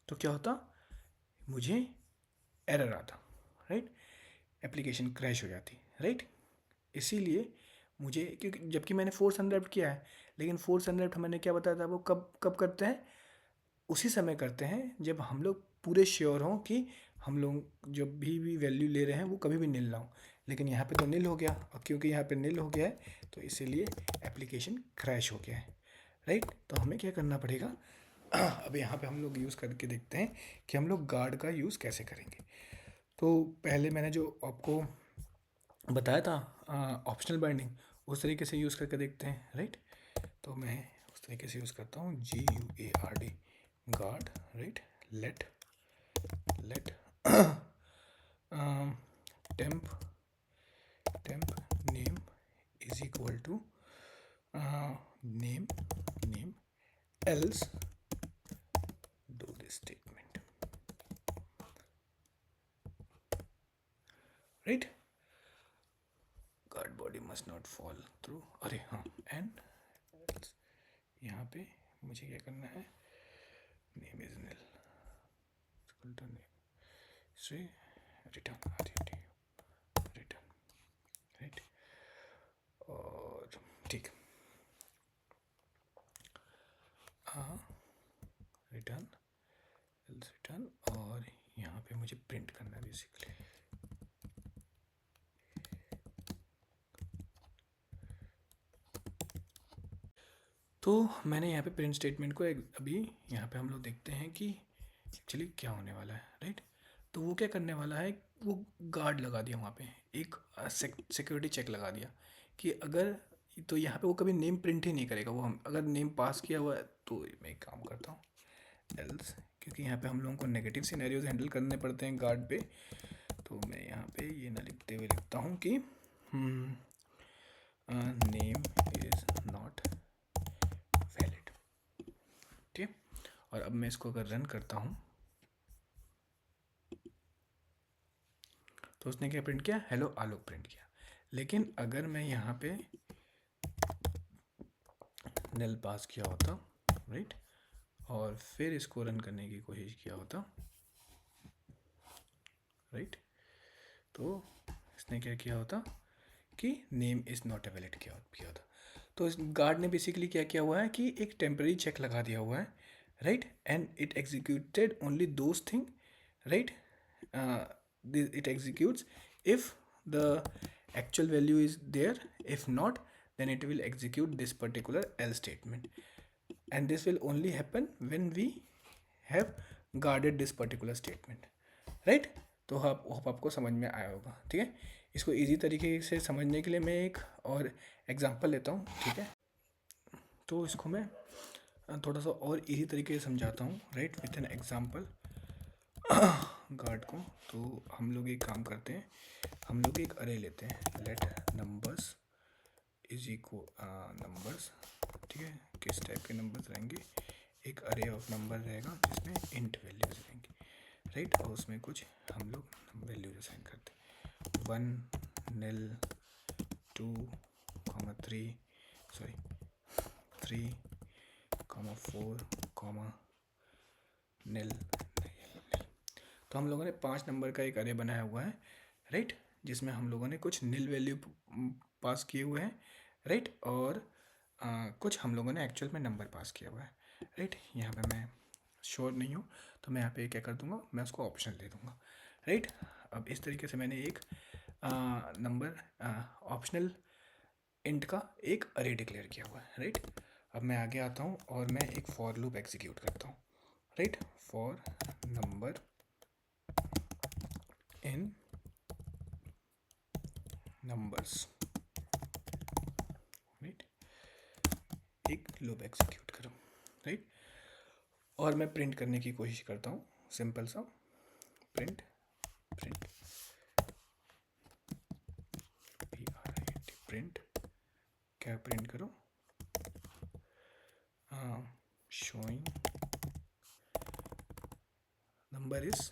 तो क्या होता, मुझे एरर आता, राइट, एप्लीकेशन क्रैश हो जाती, राइट। इसीलिए मुझे, क्योंकि जबकि मैंने फोर्स अनरैप्ट किया है, लेकिन फोर्स अनरैप्ट मैंने क्या बताया था, वो कब कब करते हैं, उसी समय करते हैं जब हम लोग पूरे श्योर हों कि हम लोग जब भी वैल्यू ले रहे हैं वो कभी भी निल ना हो। लेकिन यहाँ पे तो निल हो गया, और क्योंकि यहाँ पे निल हो गया है तो इसीलिए एप्लीकेशन क्रैश हो गया है, राइट। तो हमें क्या करना पड़ेगा, अब यहाँ पे हम लोग यूज़ करके देखते हैं कि हम लोग गार्ड का यूज़ कैसे करेंगे। तो पहले मैंने जो आपको बताया था ऑप्शनल बाइंडिंग, उस तरीके से यूज़ करके देखते हैं, राइट। तो मैं उस तरीके से यूज़ करता हूँ GUARD, guard, right, let temp name is equal to name else do this statement, right, guard body must not fall through, अरे हाँ, and else, यहाँ पे मुझे क्या करना है, name is nil equal to name, so return right, और ठीक, रिटर्न एल्स रिटर्न, और यहाँ पे मुझे प्रिंट करना है बेसिकली। तो मैंने यहाँ पे प्रिंट स्टेटमेंट को अभी यहाँ पे हम लोग देखते हैं कि एक्चुअली क्या होने वाला है, राइट। तो वो क्या करने वाला है, वो गार्ड लगा दिया वहाँ पे, एक सिक्योरिटी चेक लगा दिया कि अगर, तो यहाँ पे वो कभी नेम प्रिंट ही नहीं करेगा, वो हम अगर नेम पास किया हुआ है तो मैं एक काम करता हूँ एल्स, क्योंकि यहाँ पे हम लोगों को नेगेटिव सिनेरियोज हैंडल करने पड़ते हैं गार्ड पे, तो मैं यहाँ पे ये ना लिखते हुए लिखता हूँ कि नेम इज़ नॉट वैलिड, ठीक है। और अब मैं इसको अगर रन करता हूँ तो उसने क्या प्रिंट किया, हेलो आलोक प्रिंट किया। लेकिन अगर मैं यहाँ पे नल पास किया होता, राइट, और फिर इसको रन करने की कोशिश किया होता, राइट, तो इसने क्या किया होता कि नेम इज़ नॉट वैलिड किया होता। तो इस गार्ड ने बेसिकली क्या किया हुआ है कि एक टेम्पररी चेक लगा दिया हुआ है, right, and it executed only those thing, right, it executes if the actual value is there, if not then it will execute this particular else statement, and this will only happen when we have guarded this particular statement, right। तो hope आपको समझ में आया होगा, ठीक है। इसको easy तरीके से समझने के लिए मैं एक और एग्जांपल लेता हूँ, ठीक है। तो इसको मैं थोड़ा सा और इजी तरीके से समझाता हूँ, right, with an example guard को। तो हम लोग एक काम करते हैं, हम लोग एक अरे लेते हैं, late numbers is equal numbers, ठीक है। किस टाइप के नंबर्स रहेंगे, एक अरे ऑफ नंबर रहेगा जिसमें इंट वैल्यूज रहेंगी, राइट, और उसमें कुछ हम लोग वैल्यूज असाइन करते हैं, 1 nil 2 3 सॉरी 3 4 nil। तो हम लोगों ने 5 नंबर का एक अरे बनाया हुआ है, राइट, जिसमें हम लोगों ने कुछ नील वैल्यू पास किए हुए हैं, राइट, और कुछ हम लोगों ने एक्चुअल में नंबर पास किया हुआ है, राइट। यहाँ पे मैं श्योर नहीं हूँ तो मैं यहाँ पे क्या कर दूँगा, मैं उसको ऑप्शनल दे दूँगा, राइट। अब इस तरीके से मैंने एक नंबर ऑप्शनल इंट का एक अरे डिक्लेयर किया हुआ है, राइट। अब मैं आगे आता हूँ और मैं एक फॉर लूप एग्जीक्यूट करता हूँ, right, for number in numbers, right, एक लूप एग्जीक्यूट करो, राइट, और मैं प्रिंट करने की कोशिश करता हूँ, सिंपल सा प्रिंट प्रिंट प्रिंट क्या प्रिंट करो, showing number is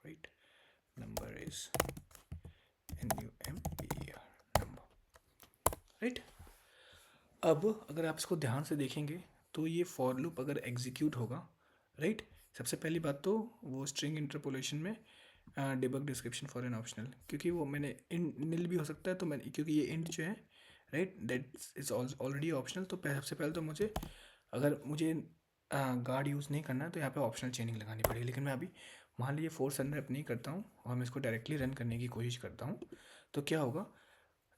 right, number is NUMBER number, right. अब अगर आप इसको ध्यान से देखेंगे तो ये फॉर लूप अगर एग्जीक्यूट होगा, राइट, सबसे पहली बात तो वो स्ट्रिंग इंटरपोलेशन में debug description for an optional, क्योंकि वो मैंने इन नील भी हो सकता है, तो मैंने क्योंकि ये इंट जो है, right, that is already optional, तो सबसे पहले तो मुझे अगर मुझे गार्ड यूज़ नहीं करना है तो यहाँ पे ऑप्शनल चेनिंग लगानी पड़ेगी। लेकिन मैं अभी मान लीजिए फोर्स अनरैप नहीं करता हूँ और मैं इसको डायरेक्टली रन करने की कोशिश करता हूँ, तो क्या होगा,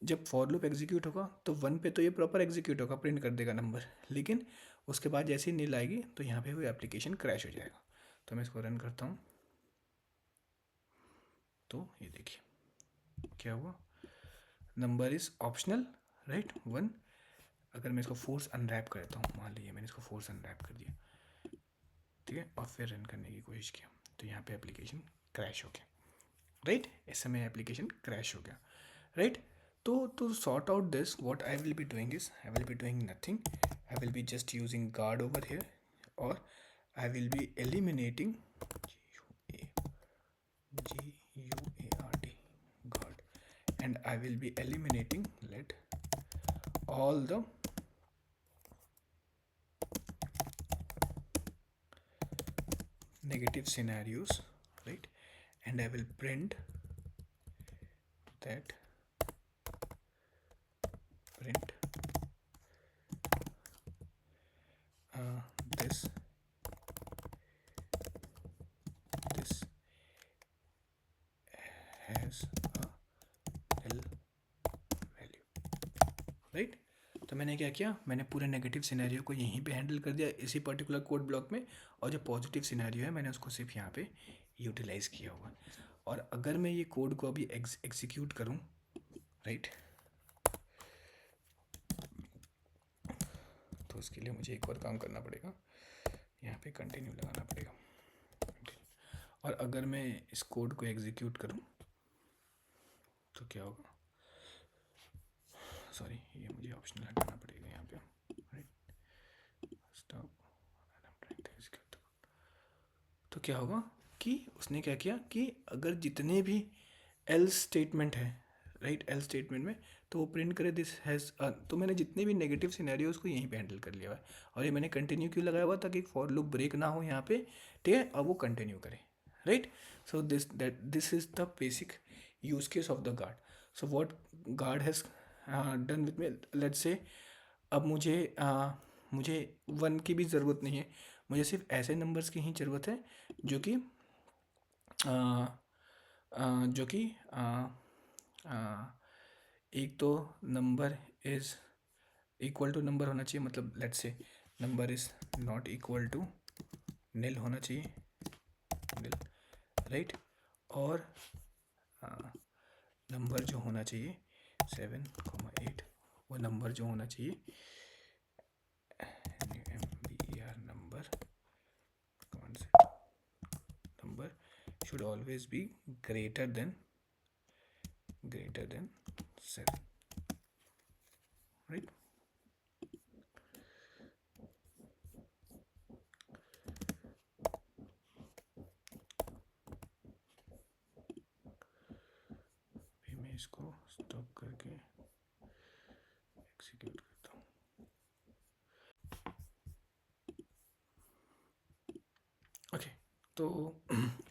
जब फॉर लूप एग्जीक्यूट होगा तो 1 पे तो ये प्रॉपर एग्जीक्यूट होगा, प्रिंट कर देगा नंबर, लेकिन उसके बाद जैसे ही नील आएगी तो यहाँ पे वो एप्लीकेशन क्रैश हो जाएगा। तो मैं इसको रन करता हूँ, तो ये देखिए क्या हुआ, नंबर इज़ ऑप्शनल, राइट, 1। अगर मैं इसको फोर्स अनरैप करता हूँ, मान लीजिए मैंने इसको फोर्स अनरैप कर दिया, ठीक है, और फिर रन करने की कोशिश किया, तो यहाँ पे एप्लीकेशन क्रैश हो गया, राइट, इस समय एप्लीकेशन क्रैश हो गया, राइट। तो sort out this what I will be doing is, I will be doing nothing, I will be just using guard over here, और I will be eliminating GUARD guard, and I will be eliminating let all the negative scenarios, right, and I will print that print this has a nil value, right। तो मैंने क्या किया, मैंने पूरे negative scenario को यहीं पे handle कर दिया इसी पर्टिकुलर कोड ब्लॉक में, और जो पॉजिटिव सिनेरियो है मैंने उसको सिर्फ यहाँ पे यूटिलाइज़ किया हुआ। और अगर मैं ये कोड को अभी एग्जीक्यूट करूँ, राइट, तो उसके लिए मुझे एक और काम करना पड़ेगा, यहाँ पे कंटिन्यू लगाना पड़ेगा, और अगर मैं इस कोड को एग्जीक्यूट करूँ तो क्या होगा, सॉरी ये मुझे ऑप्शनल हटाना पड़ेगा यहाँ पे, राइट, स्टॉप, तो क्या होगा कि उसने क्या किया कि अगर जितने भी एल्स स्टेटमेंट है, राइट, एल्स स्टेटमेंट में तो वो प्रिंट करे दिस हैज़, तो मैंने जितने भी नेगेटिव सिनेरियो उसको यहीं पे हैंडल कर लिया हुआ है, और ये मैंने कंटिन्यू क्यों लगाया हुआ ताकि फॉर लूप ब्रेक ना हो यहाँ पे, ठीक है, अब वो कंटिन्यू करे, right. So this is the basic use case of the guard. So what guard has done with me, let's say अब मुझे 1 की भी ज़रूरत नहीं है, मुझे सिर्फ ऐसे नंबर्स की ही ज़रूरत है जो कि जो कि एक तो number is equal to number होना चाहिए, मतलब let's say number is not equal to nil होना चाहिए, नील, राइट, और नंबर जो होना चाहिए 7, 8, वो नंबर जो होना चाहिए should always be greater than 7, right? अभी मैं इसको स्टॉप करके एग्जीक्यूट करता हूँ। ओके, तो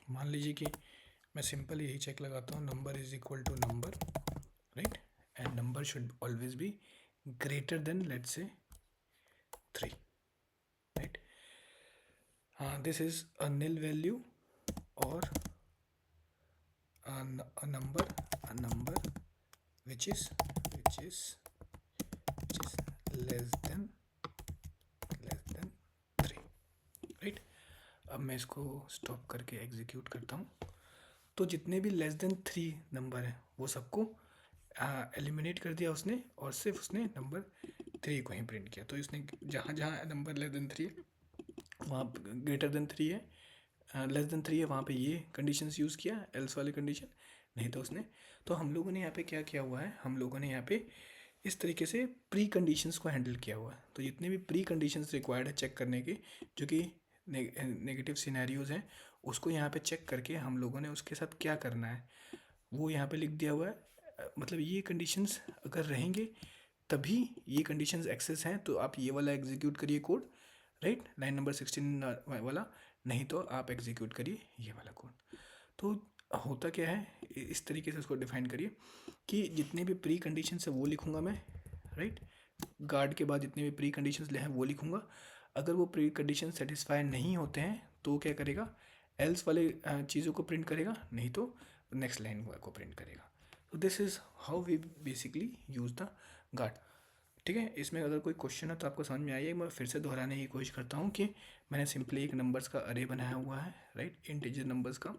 मान लीजिए कि मैं सिंपल यही चेक लगाता हूँ, number is equal to number, right, and number should always be greater than let's say 3, right? This is a nil value or a number which is less than 3, right? अब मैं इसको stop करके execute करता हूँ। तो जितने भी less than 3 number हैं वो सबको एलिमिनेट कर दिया उसने, और सिर्फ उसने नंबर 3 को ही प्रिंट किया। तो इसने जहाँ जहाँ नंबर लेस देन 3 वहाँ ग्रेटर देन 3 है, लेस देन 3 है, वहाँ पे ये कंडीशंस यूज़ किया, एल्स वाले कंडीशन नहीं तो उसने। तो हम लोगों ने यहाँ पे क्या किया हुआ है, हम लोगों ने यहाँ पे इस तरीके से प्री कंडीशंस को हैंडल किया हुआ है। तो जितने भी प्री कंडीशंस रिक्वायर्ड है चेक करने के, जो कि नेगेटिव सिनेरियोज़ हैं, उसको यहाँ पे चेक करके हम लोगों ने उसके साथ क्या करना है वो यहाँ पे लिख दिया हुआ है। मतलब ये कंडीशंस अगर रहेंगे तभी ये कंडीशंस एक्सेस हैं, तो आप ये वाला एग्जीक्यूट करिए कोड, राइट, लाइन नंबर 16 वाला, नहीं तो आप एग्जीक्यूट करिए ये वाला कोड। तो होता क्या है, इस तरीके से उसको डिफाइन करिए कि जितने भी प्री कंडीशंस है वो लिखूँगा मैं, राइट, गार्ड के बाद जितने भी प्री कंडीशंस ले हैं वो लिखूँगा। अगर वो प्री कंडीशन सेटिस्फाई नहीं होते हैं तो क्या करेगा, एल्स वाले चीज़ों को प्रिंट करेगा, नहीं तो नेक्स्ट लाइन को प्रिंट करेगा। तो this is how we basically use the guard, ठीक है। इसमें अगर कोई क्वेश्चन है तो आपको समझ में आइए, मैं फिर से दोहराने की कोशिश करता हूँ कि मैंने सिंपली एक नंबर्स का अरे बनाया हुआ है, राइट, इंटीजर नंबर्स का।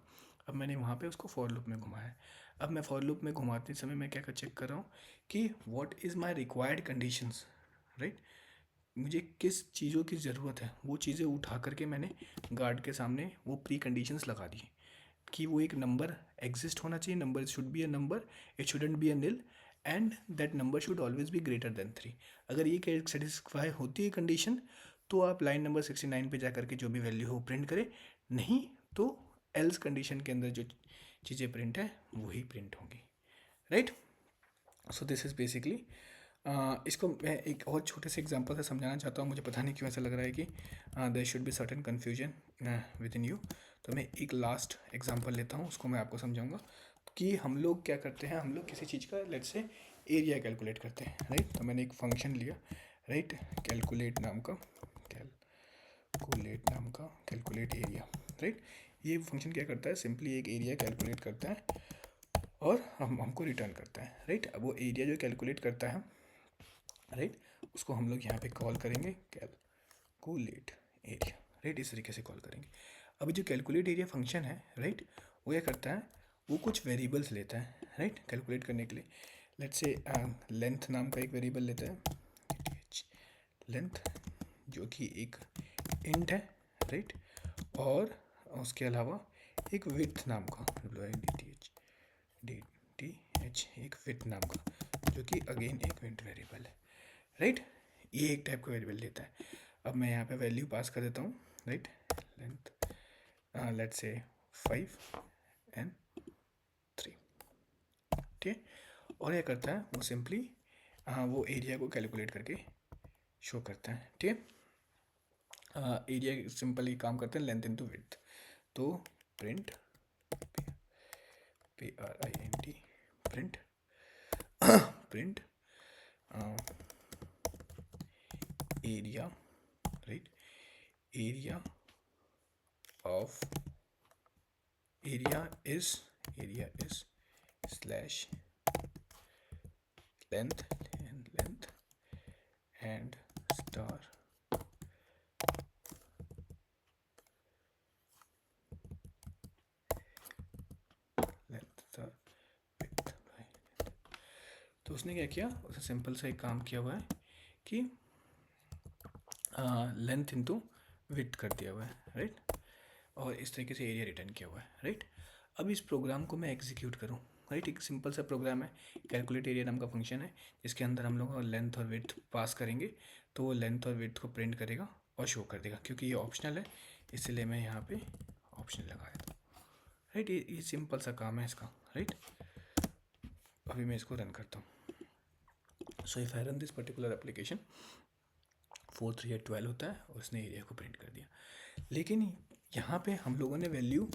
अब मैंने वहाँ पे उसको फॉर लूप में घुमाया है। अब मैं फॉर लूप में घुमाते समय मैं क्या चेक कर रहा हूँ कि what is my required conditions, right, मुझे किस चीज़ों की ज़रूरत है, वो चीज़ें उठा करके मैंने गार्ड के सामने वो प्री कंडीशंस लगा दी कि वो एक नंबर एग्जिस्ट होना चाहिए, number should be a number, it shouldn't be a nil, and that number should always be greater then 3। अगर ये सेटिस्फाई होती है कंडीशन तो आप लाइन नंबर 69 पे जा करके जो भी वैल्यू हो प्रिंट करें, नहीं तो एल्स कंडीशन के अंदर जो चीज़ें प्रिंट है वही प्रिंट होंगी, right. So this is basically, इसको मैं एक और छोटे से एग्जांपल से समझाना चाहता हूँ। मुझे पता नहीं क्यों ऐसा लग रहा है कि there should be certain confusion within you. तो मैं एक लास्ट एग्जांपल लेता हूँ, उसको मैं आपको समझाऊंगा कि हम लोग क्या करते हैं। हम लोग किसी चीज़ का लेट्स से एरिया कैलकुलेट करते हैं, राइट। तो मैंने एक फंक्शन लिया, राइट, कैलकुलेट नाम का कैलकुलेट एरिया, राइट। ये फंक्शन क्या करता है, सिंपली एक एरिया कैलकुलेट करता है और हमको रिटर्न करता है, राइट। अब वो एरिया जो कैलकुलेट करता है, राइट, उसको हम लोग यहाँ पे कॉल करेंगे कैलकुलेट एरिया, राइट, इस तरीके से कॉल करेंगे। अभी जो कैलकुलेट एरिया फंक्शन है, राइट, वो क्या करता है, वो कुछ वेरिएबल्स लेता है, राइट, कैलकुलेट करने के लिए। लेट्स से लेंथ नाम का एक वेरिएबल लेता है, लेंथ, जो कि एक इंट है, राइट, और उसके अलावा एक विड्थ नाम का DTH एक विड्थ नाम का, जो कि अगेन एक विड्थ वेरिएबल है, राइट। ये एक टाइप का वेरिएबल लेता है। अब मैं यहाँ पे वैल्यू पास कर देता हूँ, right, length let's say 5 and 3, ठीक है। और क्या करता है वो, सिंपली वो एरिया को कैलकुलेट करके शो करता है, ठीक है। एरिया सिंपली काम करते हैं लेंथ इनटू विड्थ। तो print PRINT print area, right, area is slash length and star length star width by length। तो उसने क्या किया, उसने सिंपल सा एक काम किया हुआ है कि लेंथ इंटू विड्थ कर दिया हुआ है, राइट, और इस तरीके से एरिया रिटर्न किया हुआ है, राइट। अब इस प्रोग्राम को मैं एग्जीक्यूट करूँ, राइट। एक सिंपल सा प्रोग्राम है, कैलकुलेट एरिया नाम का फंक्शन है, जिसके अंदर हम लोग लेंथ और विड्थ पास करेंगे, तो वो लेंथ और विड्थ को प्रिंट करेगा और शो कर देगा। क्योंकि ये ऑप्शनल है इसलिए मैं यहाँ पे ऑप्शनल लगाया था, राइट। ये सिंपल सा काम है इसका, राइट। अभी मैं इसको रन करता हूँ। So if I run this particular application, 4, 3 या 12 होता है और उसने एरिया को प्रिंट कर दिया। लेकिन यहाँ पे हम लोगों ने वैल्यू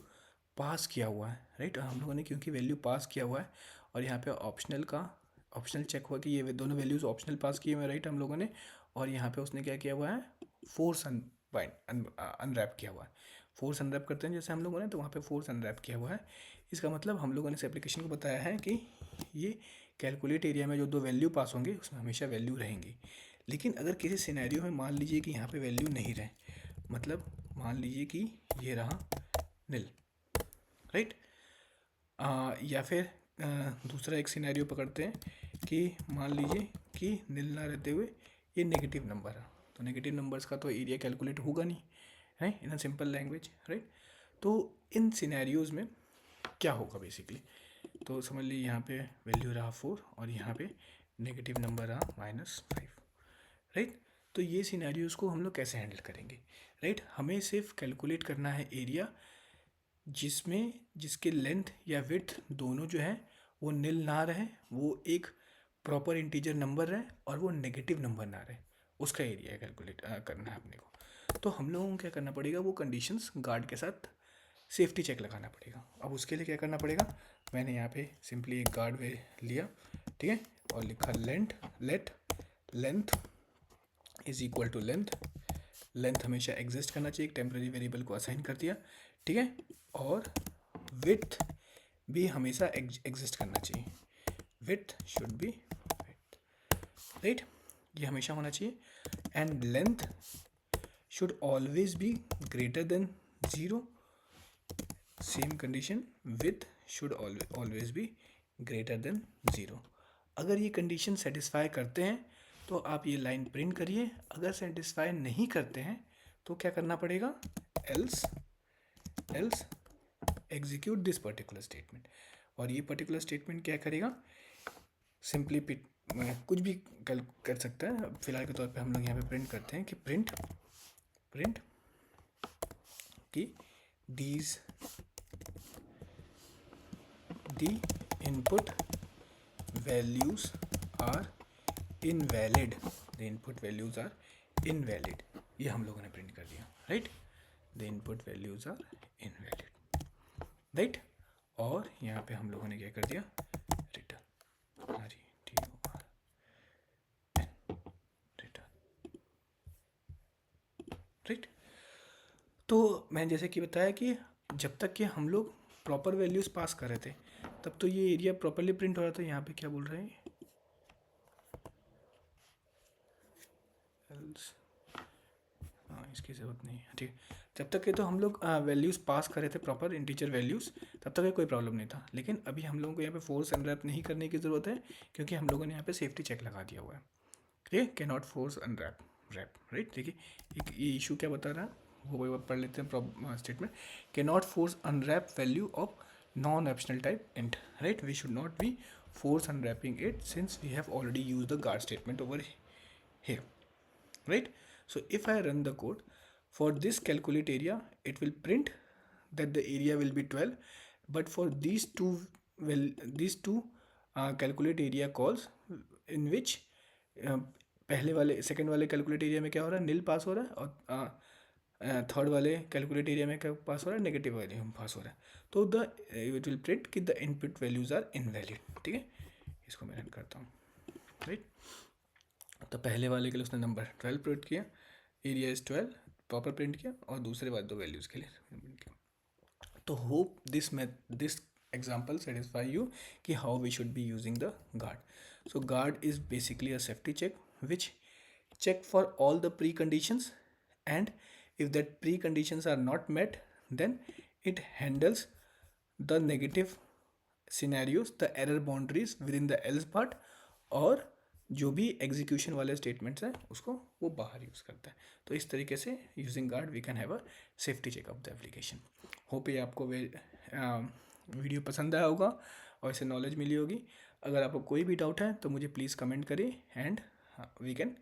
पास किया हुआ है, राइट। हम लोगों ने क्योंकि वैल्यू पास किया हुआ है और यहाँ पे ऑप्शनल चेक हुआ कि ये दोनों वैल्यूज़ ऑप्शनल पास किए हुए हैं, राइट, हम लोगों ने। और यहाँ पे उसने क्या किया हुआ है, फोर्स अनरैप किया हुआ है। फोर्स अनरैप करते हैं जैसे हम लोगों ने, तो वहाँ पे फोर्स अनरैप किया हुआ है। इसका मतलब हम लोगों ने इस एप्लीकेशन को बताया है कि ये कैलकुलेट एरिया में जो दो वैल्यू पास होंगे उसमें हमेशा वैल्यू रहेंगी। लेकिन अगर किसी सिनेरियो में मान लीजिए कि यहाँ पे वैल्यू नहीं रहे, मतलब मान लीजिए कि ये रहा नील, राइट। या फिर दूसरा एक सिनेरियो पकड़ते हैं कि मान लीजिए कि नील ना रहते हुए ये नेगेटिव नंबर है, तो नेगेटिव नंबर्स का तो एरिया कैलकुलेट होगा नहीं, है, इन अ सिंपल लैंग्वेज, राइट। तो इन सिनेरियोज़ में क्या होगा बेसिकली, तो समझ लीजिए यहाँ पे वैल्यू रहा 4 और यहाँ पे नेगेटिव नंबर रहा -5, राइट। तो ये सिनेरियोज़ को हम लोग कैसे हैंडल करेंगे, राइट। हमें सिर्फ कैलकुलेट करना है एरिया जिसके लेंथ या विड्थ दोनों जो है वो नील ना रहे, वो एक प्रॉपर इंटीजर नंबर रहे और वो नेगेटिव नंबर ना रहे, उसका एरिया कैलकुलेट करना है अपने को। तो हम लोगों को क्या करना पड़ेगा, वो कंडीशंस गार्ड के साथ सेफ्टी चेक लगाना पड़ेगा। अब उसके लिए क्या करना पड़ेगा, मैंने यहाँ पे सिंपली एक गार्ड वे लिया, ठीक है, और लिखा let length is equal to length हमेशा एग्जिस्ट करना चाहिए, एक टेम्प्रेरी वेरिएबल को असाइन कर दिया, ठीक है। और विड्थ भी हमेशा एग्जिस्ट करना चाहिए, विड्थ शुड बी राइट, ये हमेशा होना चाहिए। And length should always be greater then 0, same condition width should always be greater then 0। अगर ये कंडीशन सेटिस्फाई करते हैं तो आप ये लाइन प्रिंट करिए, अगर सेटिस्फाई नहीं करते हैं तो क्या करना पड़ेगा, else execute this particular statement. और ये पर्टिकुलर स्टेटमेंट क्या करेगा, सिंपली कुछ भी कर सकता है। फिलहाल के तौर पे हम लोग यहाँ पे प्रिंट करते हैं कि प्रिंट कि these the input values are invalid, the input values are invalid, ये हम लोगों ने प्रिंट कर दिया, right. The input values are invalid, right. और यहाँ पे हम लोगों ने क्या कर दिया, रिटर्न राइट। तो मैंने जैसे कि बताया कि जब तक कि हम लोग प्रॉपर वैल्यूज पास कर रहे थे तब तो ये एरिया प्रॉपरली प्रिंट हो रहा था। यहाँ पे क्या बोल रहे हैं, इसकी ज़रूरत नहीं है, ठीक है। जब तक कि तो हम लोग वैल्यूज़ पास कर रहे थे प्रॉपर इंटीजर वैल्यूज़, तब तक कोई प्रॉब्लम नहीं था। लेकिन अभी हम लोगों को यहाँ पे फोर्स अनरैप नहीं करने की ज़रूरत है, क्योंकि हम लोगों ने यहाँ पे सेफ्टी चेक लगा दिया हुआ है, ठीक है। Can not force unwrap right. देखिए ये इशू क्या बता रहा है, वो पढ़ लेते हैं statement. Can not force unwrap value of non optional type int, right. We should not be force unwrapping it since we have already used the guard statement over here, right. So if I run the code for this calculate area, it will print that the area will be 12, but for these two calculate area calls in which पहले वाले second वाले calculate area में क्या हो रहा है, नील पास हो रहा है, और थर्ड वाले कैलकुलेट एरिया में क्या पास हो रहा है, नेगेटिव वैल्यू पास हो रहा है। तो द इट विल प्रिंट कि the input values are invalid, ठीक है। इसको मैं रन करता हूँ, राइट। तो पहले वाले के लिए उसने नंबर 12 प्रिंट किया, एरिया इज 12 प्रॉपर प्रिंट किया, और दूसरे वाले दो वैल्यूज़ के लिए प्रिंट किया। तो hope this example satisfy you कि how we should be using the guard. So guard is basically a safety check which check for all the preconditions, and if that preconditions are not met, then it handles the negative scenarios, the error boundaries within the else part, और जो भी execution वाले statements हैं उसको वो बाहर use करता है। तो इस तरीके से using guard we can have a safety check of the application. Hope ये आपको वीडियो पसंद आया होगा और इससे नॉलेज मिली होगी। अगर आपको कोई भी डाउट है तो मुझे प्लीज़ कमेंट करिए and we can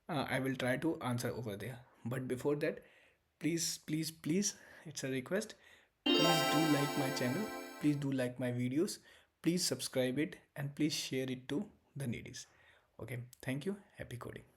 I will try to answer over there. But before that, please, it's a request. Please do like my channel. Please do like my videos. Please subscribe it and please share it to the needies. Okay, thank you. Happy coding.